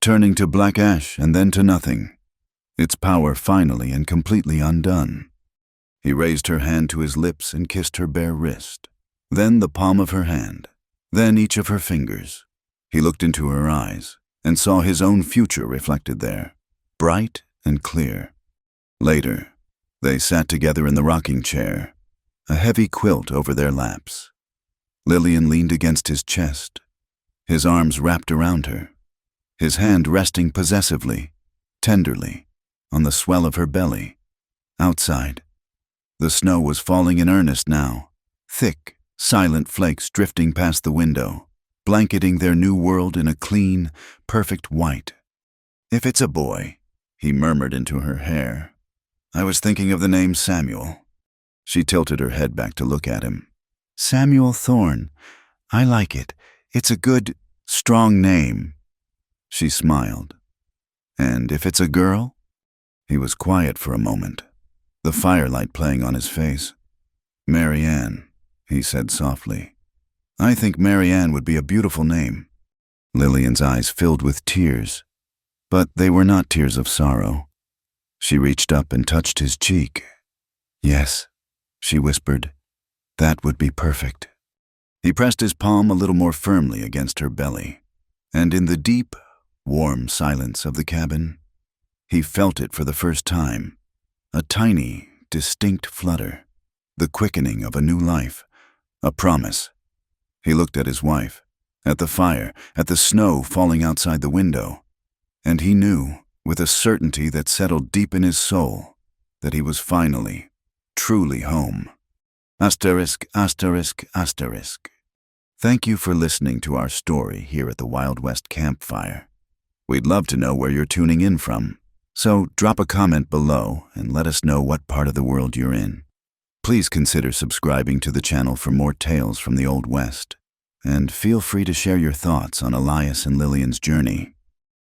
turning to black ash and then to nothing, its power finally and completely undone. He raised her hand to his lips and kissed her bare wrist, then the palm of her hand, then each of her fingers. He looked into her eyes and saw his own future reflected there, bright and clear. Later, they sat together in the rocking chair, a heavy quilt over their laps. Lillian leaned against his chest, his arms wrapped around her, his hand resting possessively, tenderly, on the swell of her belly. Outside, the snow was falling in earnest now, thick, silent flakes drifting past the window, blanketing their new world in a clean, perfect white. "If it's a boy," he murmured into her hair. "I was thinking of the name Samuel." She tilted her head back to look at him. "Samuel Thorne. I like it. It's a good, strong name." She smiled. "And if it's a girl?" He was quiet for a moment, the firelight playing on his face. "Mary Ann," he said softly. "I think Mary Ann would be a beautiful name." Lillian's eyes filled with tears, but they were not tears of sorrow. She reached up and touched his cheek. "Yes," she whispered, "that would be perfect." He pressed his palm a little more firmly against her belly, and in the deep, warm silence of the cabin, he felt it for the first time, a tiny, distinct flutter, the quickening of a new life, a promise. He looked at his wife, at the fire, at the snow falling outside the window, and he knew, with a certainty that settled deep in his soul, that he was finally, truly home. Asterisk, asterisk, asterisk. Thank you for listening to our story here at the Wild West Campfire. We'd love to know where you're tuning in from, so drop a comment below and let us know what part of the world you're in. Please consider subscribing to the channel for more tales from the Old West, and feel free to share your thoughts on Elias and Lillian's journey.